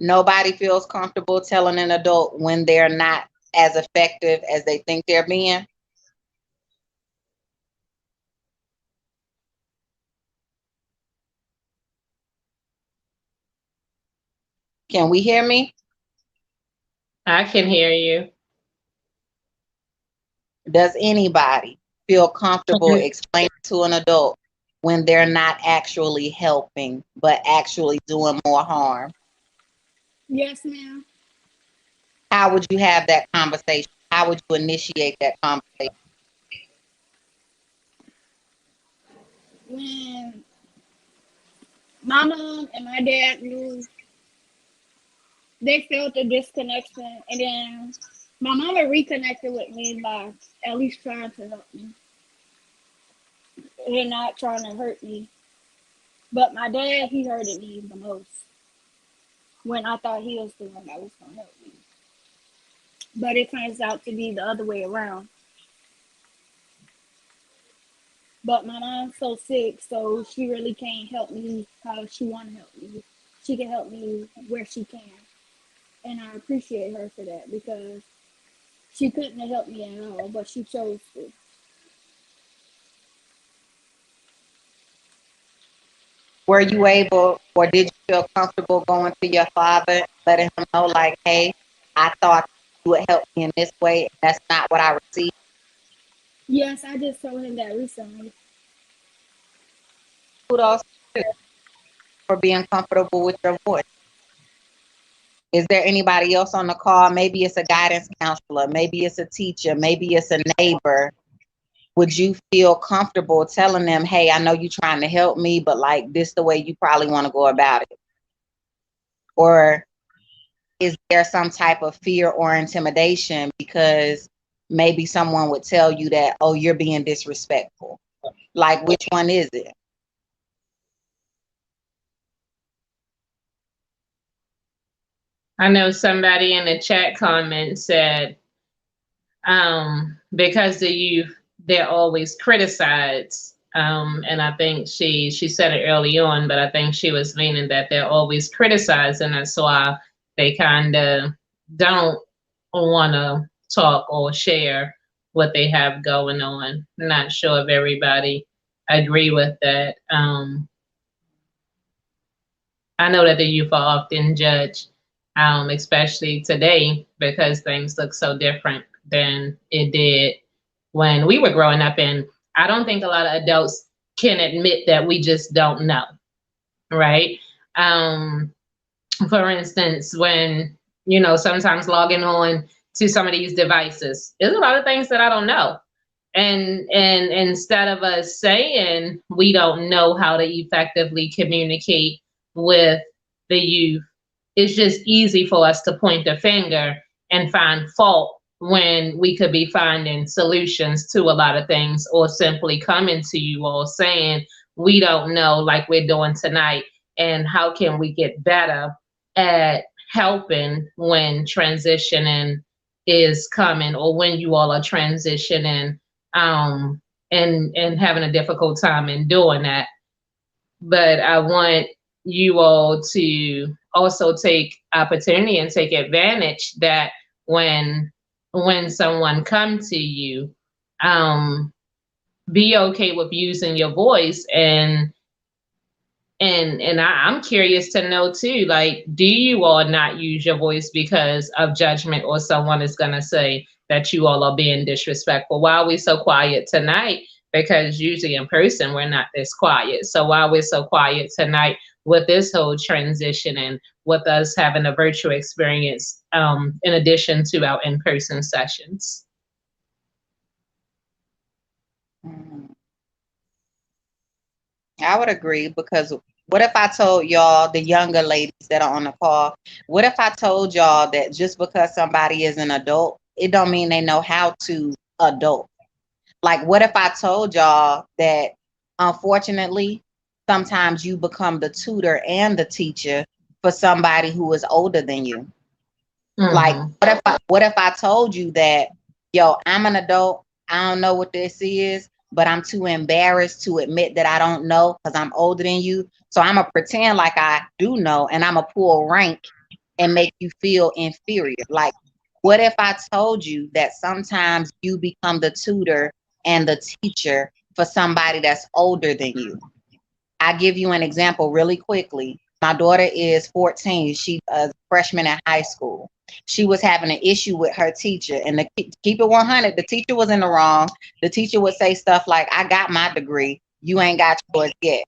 Nobody feels comfortable telling an adult when they're not as effective as they think they're being. Can we hear me? I can hear you. Does anybody feel comfortable explaining to an adult when they're not actually helping, but actually doing more harm? Yes, ma'am. How would you have that conversation? How would you initiate that conversation? When my mom and my dad knew, they felt the disconnection, and then my mama reconnected with me by at least trying to help me. They're not trying to hurt me. But my dad, he hurted me the most when I thought he was the one that was going to help me. But it turns out to be the other way around. But my mom's so sick, so she really can't help me how she want to help me. She can help me where she can. And I appreciate her for that because she couldn't have helped me at all, but she chose to. Were you able, or did you feel comfortable going to your father, letting him know, like, hey, I thought you would help me in this way, and that's not what I received? Yes, I just told him that recently. Kudos to you for being comfortable with your voice. Is there anybody else on the call? Maybe it's a guidance counselor, maybe it's a teacher, maybe it's a neighbor. Would you feel comfortable telling them, hey, I know you're trying to help me, but like this the way you probably want to go about it? Or is there some type of fear or intimidation because maybe someone would tell you that, oh, you're being disrespectful? Like, which one is it? I know somebody in the chat comment said, because the youth, they're always criticized. And I think she said it early on, but I think she was meaning that they're always criticized, and that's why they kind of don't want to talk or share what they have going on. I'm not sure if everybody agree with that. I know that the youth are often judged, especially today, because things look so different than it did when we were growing up. And I don't think a lot of adults can admit that we just don't know, right? For instance, when, sometimes logging on to some of these devices, there's a lot of things that I don't know. And instead of us saying we don't know how to effectively communicate with the youth, it's just easy for us to point the finger and find fault when we could be finding solutions to a lot of things, or simply coming to you all saying, we don't know, like we're doing tonight, and how can we get better at helping when transitioning is coming, or when you all are transitioning, and having a difficult time in doing that. But I want you all to also take opportunity and take advantage that when someone come to you, be okay with using your voice. And I'm curious to know too, like, do you all not use your voice because of judgment, or someone is gonna say that you all are being disrespectful? Why are we so quiet tonight? Because usually in person we're not this quiet. So why we're so quiet tonight with this whole transition, and with us having a virtual experience in addition to our in-person sessions? I would agree, because what if I told y'all, the younger ladies that are on the call, what if I told y'all that just because somebody is an adult, it don't mean they know how to adult? Like, what if I told y'all that unfortunately, sometimes you become the tutor and the teacher for somebody who is older than you? Like, what if I told you that, yo, I'm an adult, I don't know what this is, but I'm too embarrassed to admit that I don't know because I'm older than you. So I'm gonna pretend like I do know, and I'm gonna pull rank and make you feel inferior. Like, what if I told you that sometimes you become the tutor and the teacher for somebody that's older than you? I give you an example really quickly. My daughter is 14. She's a freshman in high school. She was having an issue with her teacher, and to keep it 100, the teacher was in the wrong. The teacher would say stuff like, I got my degree, you ain't got yours yet.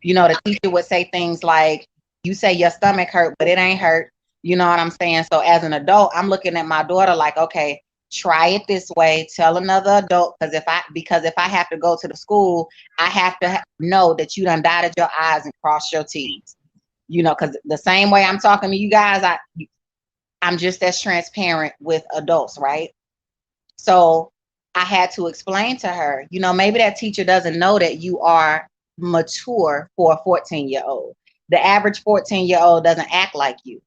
You know, the teacher would say things like, you say your stomach hurt, but it ain't hurt. You know what I'm saying? So as an adult, I'm looking at my daughter like, okay, try it this way, tell another adult, because if I have to go to the school, I have to know that you done dotted your I's and crossed your T's. You know, because the same way I'm talking to you guys, I'm just as transparent with adults, right? So I had to explain to her, you know, maybe that teacher doesn't know that you are mature for a 14-year-old. The average 14-year-old doesn't act like you.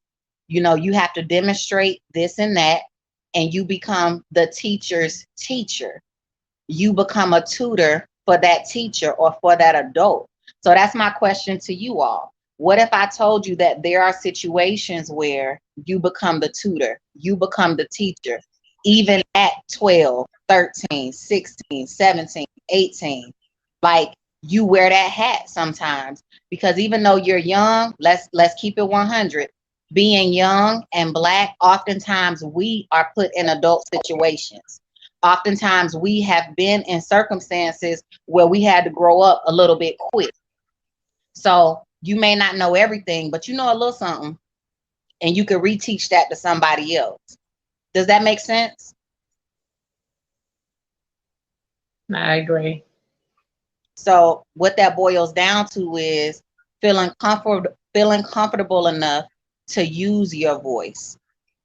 You know, you have to demonstrate this and that, and you become the teacher's teacher. You become a tutor for that teacher or for that adult. So that's my question to you all. What if I told you that there are situations where you become the tutor, you become the teacher, even at 12, 13, 16, 17, 18, like you wear that hat sometimes, because even though you're young, let's keep it 100. Being young and Black, oftentimes we are put in adult situations. Oftentimes we have been in circumstances where we had to grow up a little bit quick. So you may not know everything, but you know a little something, and you can reteach that to somebody else. Does that make sense? I agree. So what that boils down to is feeling comfortable enough to use your voice.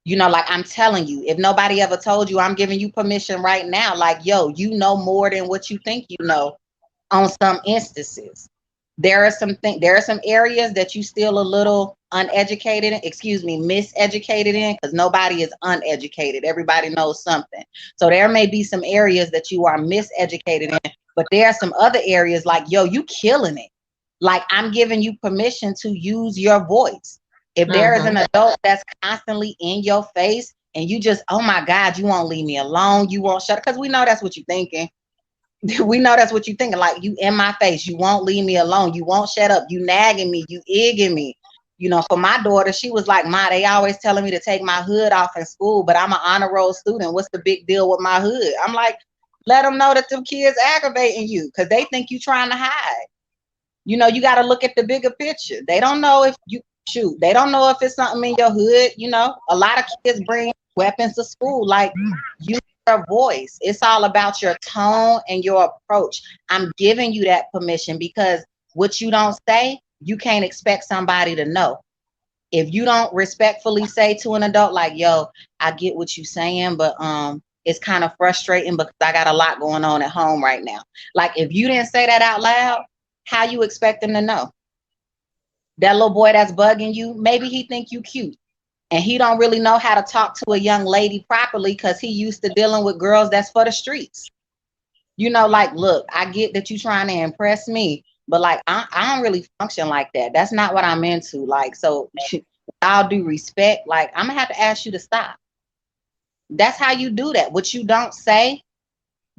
You know, like I'm telling you, if nobody ever told you, I'm giving you permission right now. Like, yo, you know more than what you think you know on some instances. There are some areas that you still a little miseducated in, because nobody is uneducated. Everybody knows something. So there may be some areas that you are miseducated in, but there are some other areas like, yo, you killing it. Like, I'm giving you permission to use your voice. If there is an adult that's constantly in your face and you just, oh my God, you won't leave me alone, you won't shut up, because we know that's what you're thinking. We know that's what you're thinking. Like, you in my face, you won't leave me alone, you won't shut up, you nagging me, you egging me. You know, for my daughter, she was like, Ma, they always telling me to take my hood off in school, but I'm an honor roll student. What's the big deal with my hood? I'm like, let them know that them kids aggravating you because they think you trying to hide. You know, you got to look at the bigger picture. They don't know if you they don't know if it's something in your hood. You know, a lot of kids bring weapons to school. Like, use your voice. It's all about your tone and your approach. I'm giving you that permission because what you don't say, you can't expect somebody to know. If you don't respectfully say to an adult, like, yo, I get what you're saying, but it's kind of frustrating because I got a lot going on at home right now. Like, if you didn't say that out loud, how you expect them to know? That little boy that's bugging you, maybe he think you cute and he don't really know how to talk to a young lady properly because he used to dealing with girls that's for the streets. You know, like, look, I get that you trying to impress me, but like, I don't really function like that. That's not what I'm into. Like, so with all due respect, like, I'm gonna have to ask you to stop. That's how you do that. What you don't say,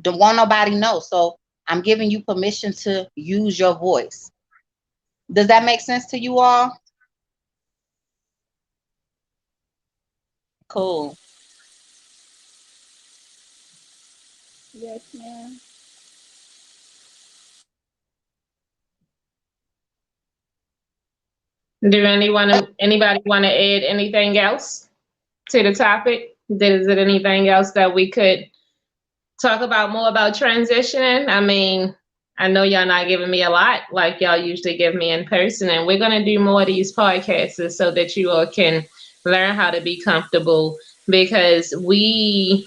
don't want nobody know. So I'm giving you permission to use your voice. Does that make sense to you all? Cool. Yes, ma'am. Do anybody want to add anything else to the topic? Is it anything else that we could talk about more about transitioning? I mean, I know y'all not giving me a lot like y'all usually give me in person, and we're gonna do more of these podcasts so that you all can learn how to be comfortable, because we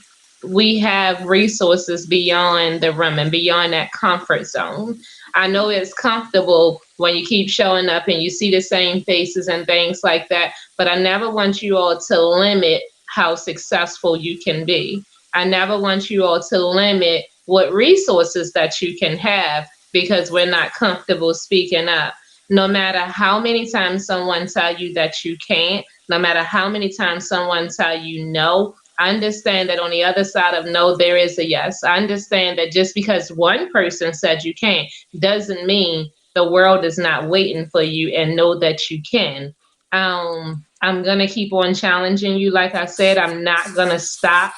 have resources beyond the room and beyond that comfort zone. I know it's comfortable when you keep showing up and you see the same faces and things like that, but I never want you all to limit how successful you can be. I never want you all to limit what resources that you can have because we're not comfortable speaking up. No matter how many times someone tell you that you can't, no matter how many times someone tell you no, I understand that on the other side of no, there is a yes. I understand that just because one person said you can't doesn't mean the world is not waiting for you, and know that you can. I'm going to keep on challenging you. Like I said, I'm not going to stop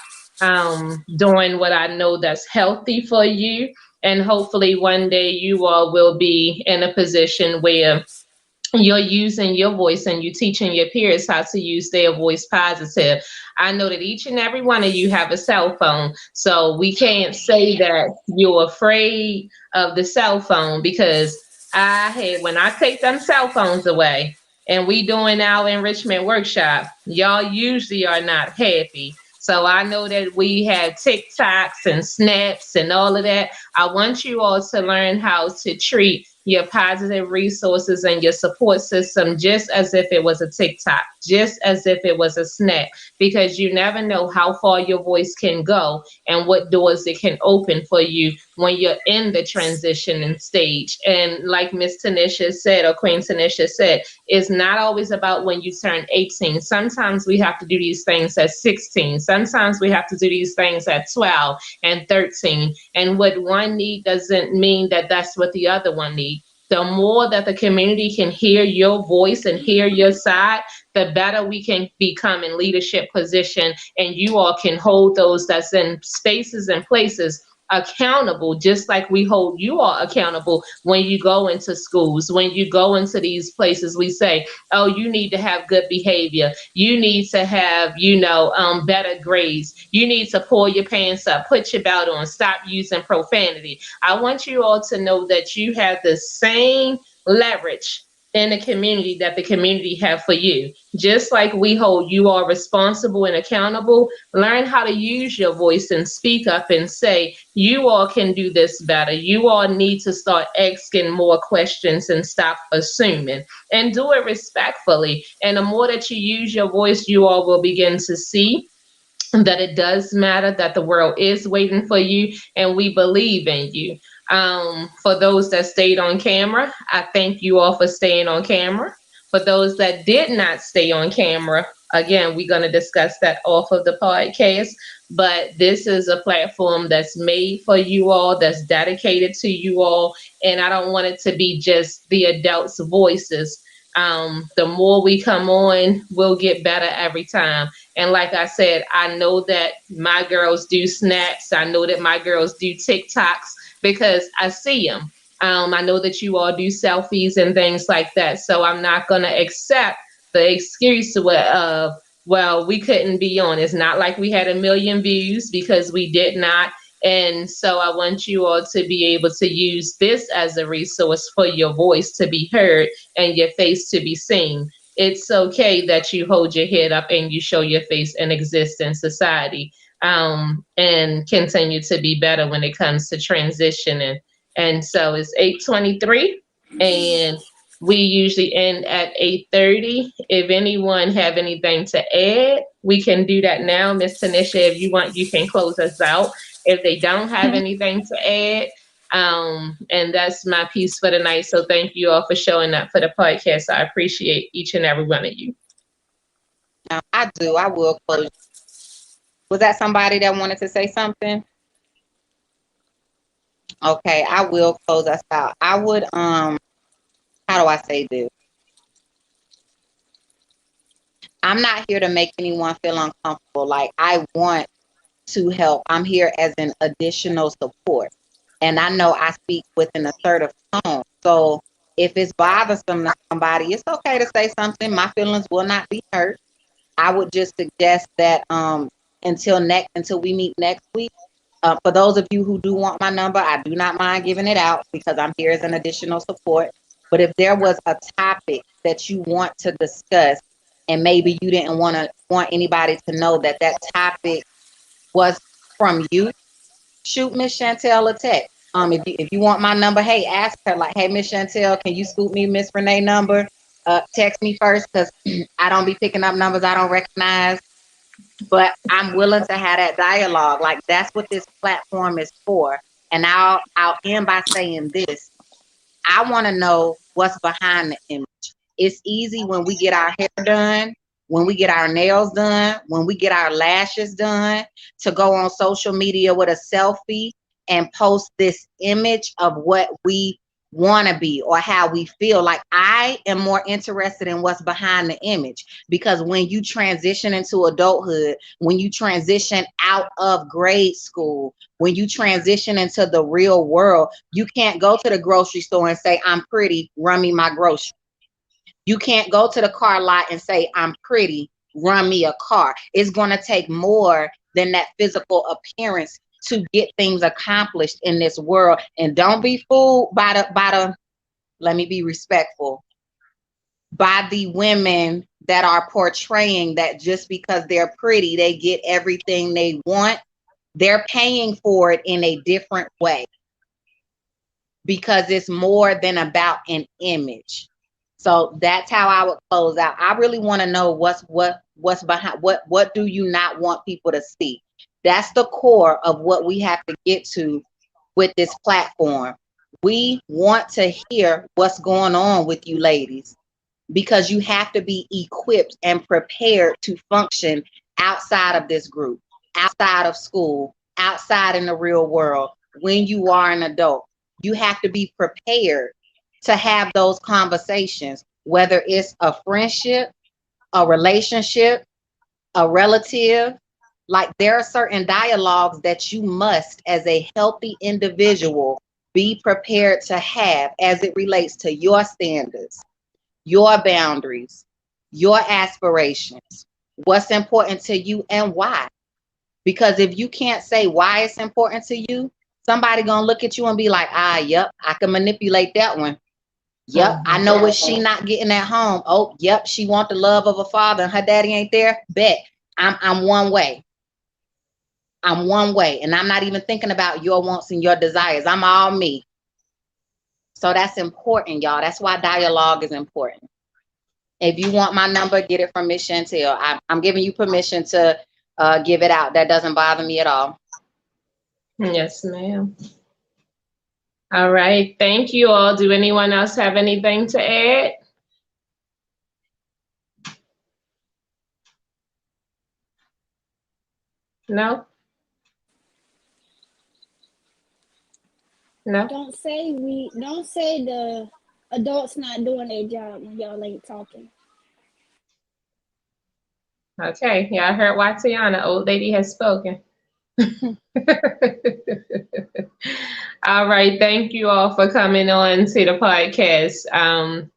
doing what I know that's healthy for you. And hopefully one day you all will be in a position where you're using your voice and you're teaching your peers how to use their voice positive. I know that each and every one of you have a cell phone, so we can't say that you're afraid of the cell phone, because when I take them cell phones away and we doing our enrichment workshop, y'all usually are not happy. So I know that we have TikToks and snaps and all of that. I want you all to learn how to treat your positive resources and your support system just as if it was a TikTok, just as if it was a snap, because you never know how far your voice can go and what doors it can open for you when you're in the transitioning stage. And like Miss Tanisha said, or Queen Tanisha said, it's not always about when you turn 18. Sometimes we have to do these things at 16. Sometimes we have to do these things at 12 and 13. And what one need doesn't mean that that's what the other one needs. The more that the community can hear your voice and hear your side, the better we can become in leadership position, and you all can hold those that's in spaces and places accountable, just like we hold you all accountable when you go into schools, when you go into these places. We say, oh, you need to have good behavior, you need to have, better grades, you need to pull your pants up, put your belt on, stop using profanity. I want you all to know that you have the same leverage in the community that the community have for you. Just like we hold you all responsible and accountable, learn how to use your voice and speak up and say, you all can do this better. You all need to start asking more questions and stop assuming, and do it respectfully. And the more that you use your voice, you all will begin to see that it does matter, that the world is waiting for you, and we believe in you. For those that stayed on camera, I thank you all for staying on camera. For those that did not stay on camera, again, we're going to discuss that off of the podcast. But this is a platform that's made for you all, that's dedicated to you all. And I don't want it to be just the adults' voices. The more we come on, we'll get better every time. And like I said, I know that my girls do snaps. I know that my girls do TikToks, because I see them. I know that you all do selfies and things like that. So I'm not going to accept the excuse of, well, we couldn't be on. It's not like we had 1 million views, because we did not. And so I want you all to be able to use this as a resource for your voice to be heard and your face to be seen. It's okay that you hold your head up and you show your face and exist in society, and continue to be better when it comes to transitioning. And so it's 8:23, and we usually end at 8:30. If anyone have anything to add, we can do that now. Miss Tanisha, if you want, you can close us out. If they don't have anything to add, and that's my piece for the night. So thank you all for showing up for the podcast. I appreciate each and every one of you. I do. I will close. Was that somebody that wanted to say something? Okay, I will close us out. I would, how do I say this? I'm not here to make anyone feel uncomfortable. Like, I want to help. I'm here as an additional support. And I know I speak with an assertive tone. So if it's bothersome to somebody, it's okay to say something. My feelings will not be hurt. I would just suggest that until we meet next week, for those of you who do want my number, I do not mind giving it out because I'm here as an additional support. But if there was a topic that you want to discuss and maybe you didn't want anybody to know that that topic was from you, shoot Miss Chantel a text. If you want my number, hey, ask her like, hey, Miss Chantel, can you scoop me Miss Renee number? Text me first because I don't be picking up numbers I don't recognize. But I'm willing to have that dialogue. Like, that's what this platform is for. And I'll end by saying this. I want to know what's behind the image. It's easy when we get our hair done, when we get our nails done, when we get our lashes done, to go on social media with a selfie and post this image of what we want to be or how we feel. Like, I am more interested in what's behind the image, because when you transition into adulthood, when you transition out of grade school, when you transition into the real world, you can't go to the grocery store and say, I'm pretty, run me my groceries. You can't go to the car lot and say, I'm pretty, run me a car. It's going to take more than that physical appearance to get things accomplished in this world. And don't be fooled by the, let me be respectful, by the women that are portraying that just because they're pretty, they get everything they want. They're paying for it in a different way, because it's more than about an image. So that's how I would close out. I really want to know what's behind, what do you not want people to see? That's the core of what we have to get to with this platform. We want to hear what's going on with you ladies, because you have to be equipped and prepared to function outside of this group, outside of school, outside in the real world. When you are an adult, you have to be prepared to have those conversations, whether it's a friendship, a relationship, a relative. Like, there are certain dialogues that you must, as a healthy individual, be prepared to have as it relates to your standards, your boundaries, your aspirations, what's important to you and why. Because if you can't say why it's important to you, somebody gonna look at you and be like, yep, I can manipulate that one. Yep, I know what she not getting at home. Oh, yep, she want the love of a father and her daddy ain't there. Bet. I'm one way. I'm one way, and I'm not even thinking about your wants and your desires. I'm all me. So that's important, y'all. That's why dialogue is important. If you want my number, get it from Miss Chantel. I'm giving you permission to give it out. That doesn't bother me at all. Yes, ma'am. All right. Thank you all. Do anyone else have anything to add? No? No? Don't say the adults not doing their job when y'all ain't talking. Okay. Y'all heard Watiana. Old lady has spoken. All right. Thank you all for coming on to the podcast,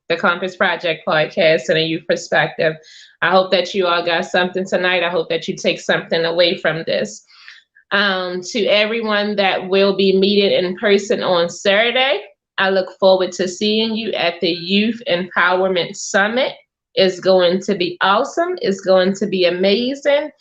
the Compass Project podcast and a youth perspective. I hope that you all got something tonight. I hope that you take something away from this. To everyone that will be meeting in person on Saturday, I look forward to seeing you at the Youth Empowerment Summit. It's going to be awesome. It's going to be amazing.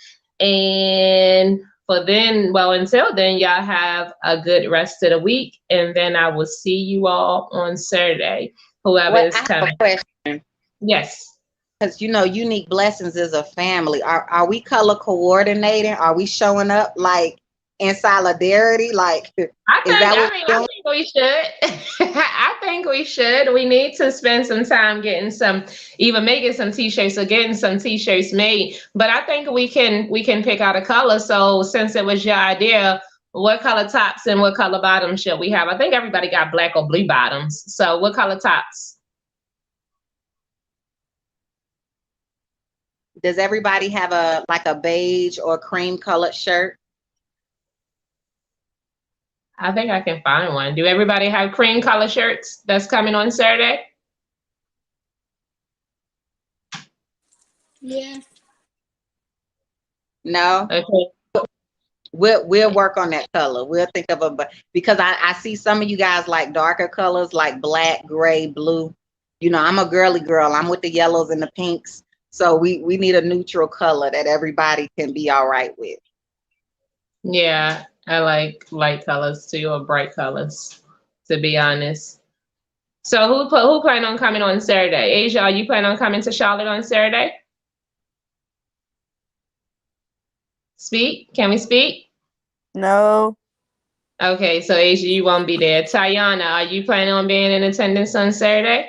And until then, y'all have a good rest of the week. And then I will see you all on Saturday, whoever is coming. I have a question. Yes. Because, Unique Blessings is a family. Are we color coordinating? Are we showing up like in solidarity? Like, I think think we should. I think we should. We need to spend some time getting some, even making some t-shirts or getting some t-shirts made. But I think we can pick out a color. So since it was your idea, what color tops and what color bottoms should we have? I think everybody got black or blue bottoms. So what color tops? Does everybody have a beige or cream colored shirt? I think I can find one. Do everybody have cream color shirts that's coming on Saturday? Yeah. No. Okay. We'll work on that color. We'll think of because I see some of you guys like darker colors like black, gray, blue. You know, I'm a girly girl. I'm with the yellows and the pinks. So we need a neutral color that everybody can be all right with. Yeah, I like light colors too, or bright colors, to be honest. So who plan on coming on Saturday? Asia, are you planning on coming to Charlotte on Saturday? Speak. Can we speak? No. Okay, so Asia, you won't be there. Tayana, are you planning on being in attendance on Saturday?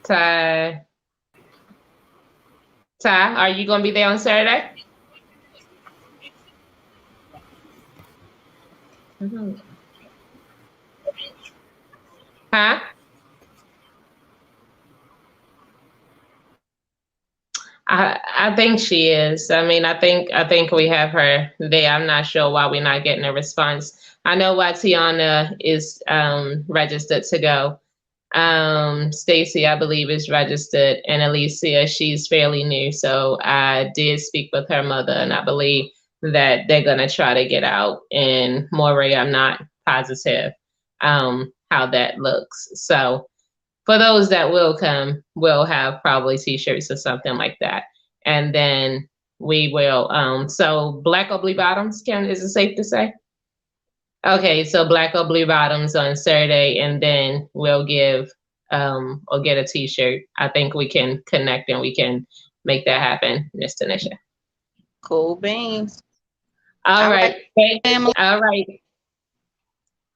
Ty, are you gonna be there on Saturday? Huh? I think she is. I mean, I think we have her there. I'm not sure why we're not getting a response. I know why Tiana is registered to go. Stacy, I believe, is registered, and Alicia, she's fairly new. So I did speak with her mother, and I believe that they're gonna try to get out. And Moray, I'm not positive how that looks. So for those that will come, we'll have probably t-shirts or something like that. And then we will, so black or blue bottoms, is it safe to say? Okay, so black or blue bottoms on Saturday, and then we'll give, or get a t-shirt. I think we can connect and we can make that happen, Miss Tanisha. Cool beans. All right. All right.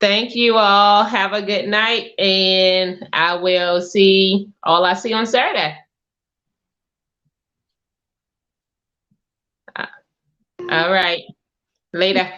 Thank you all. Have a good night, and I will see all I see on Saturday. All right. Later.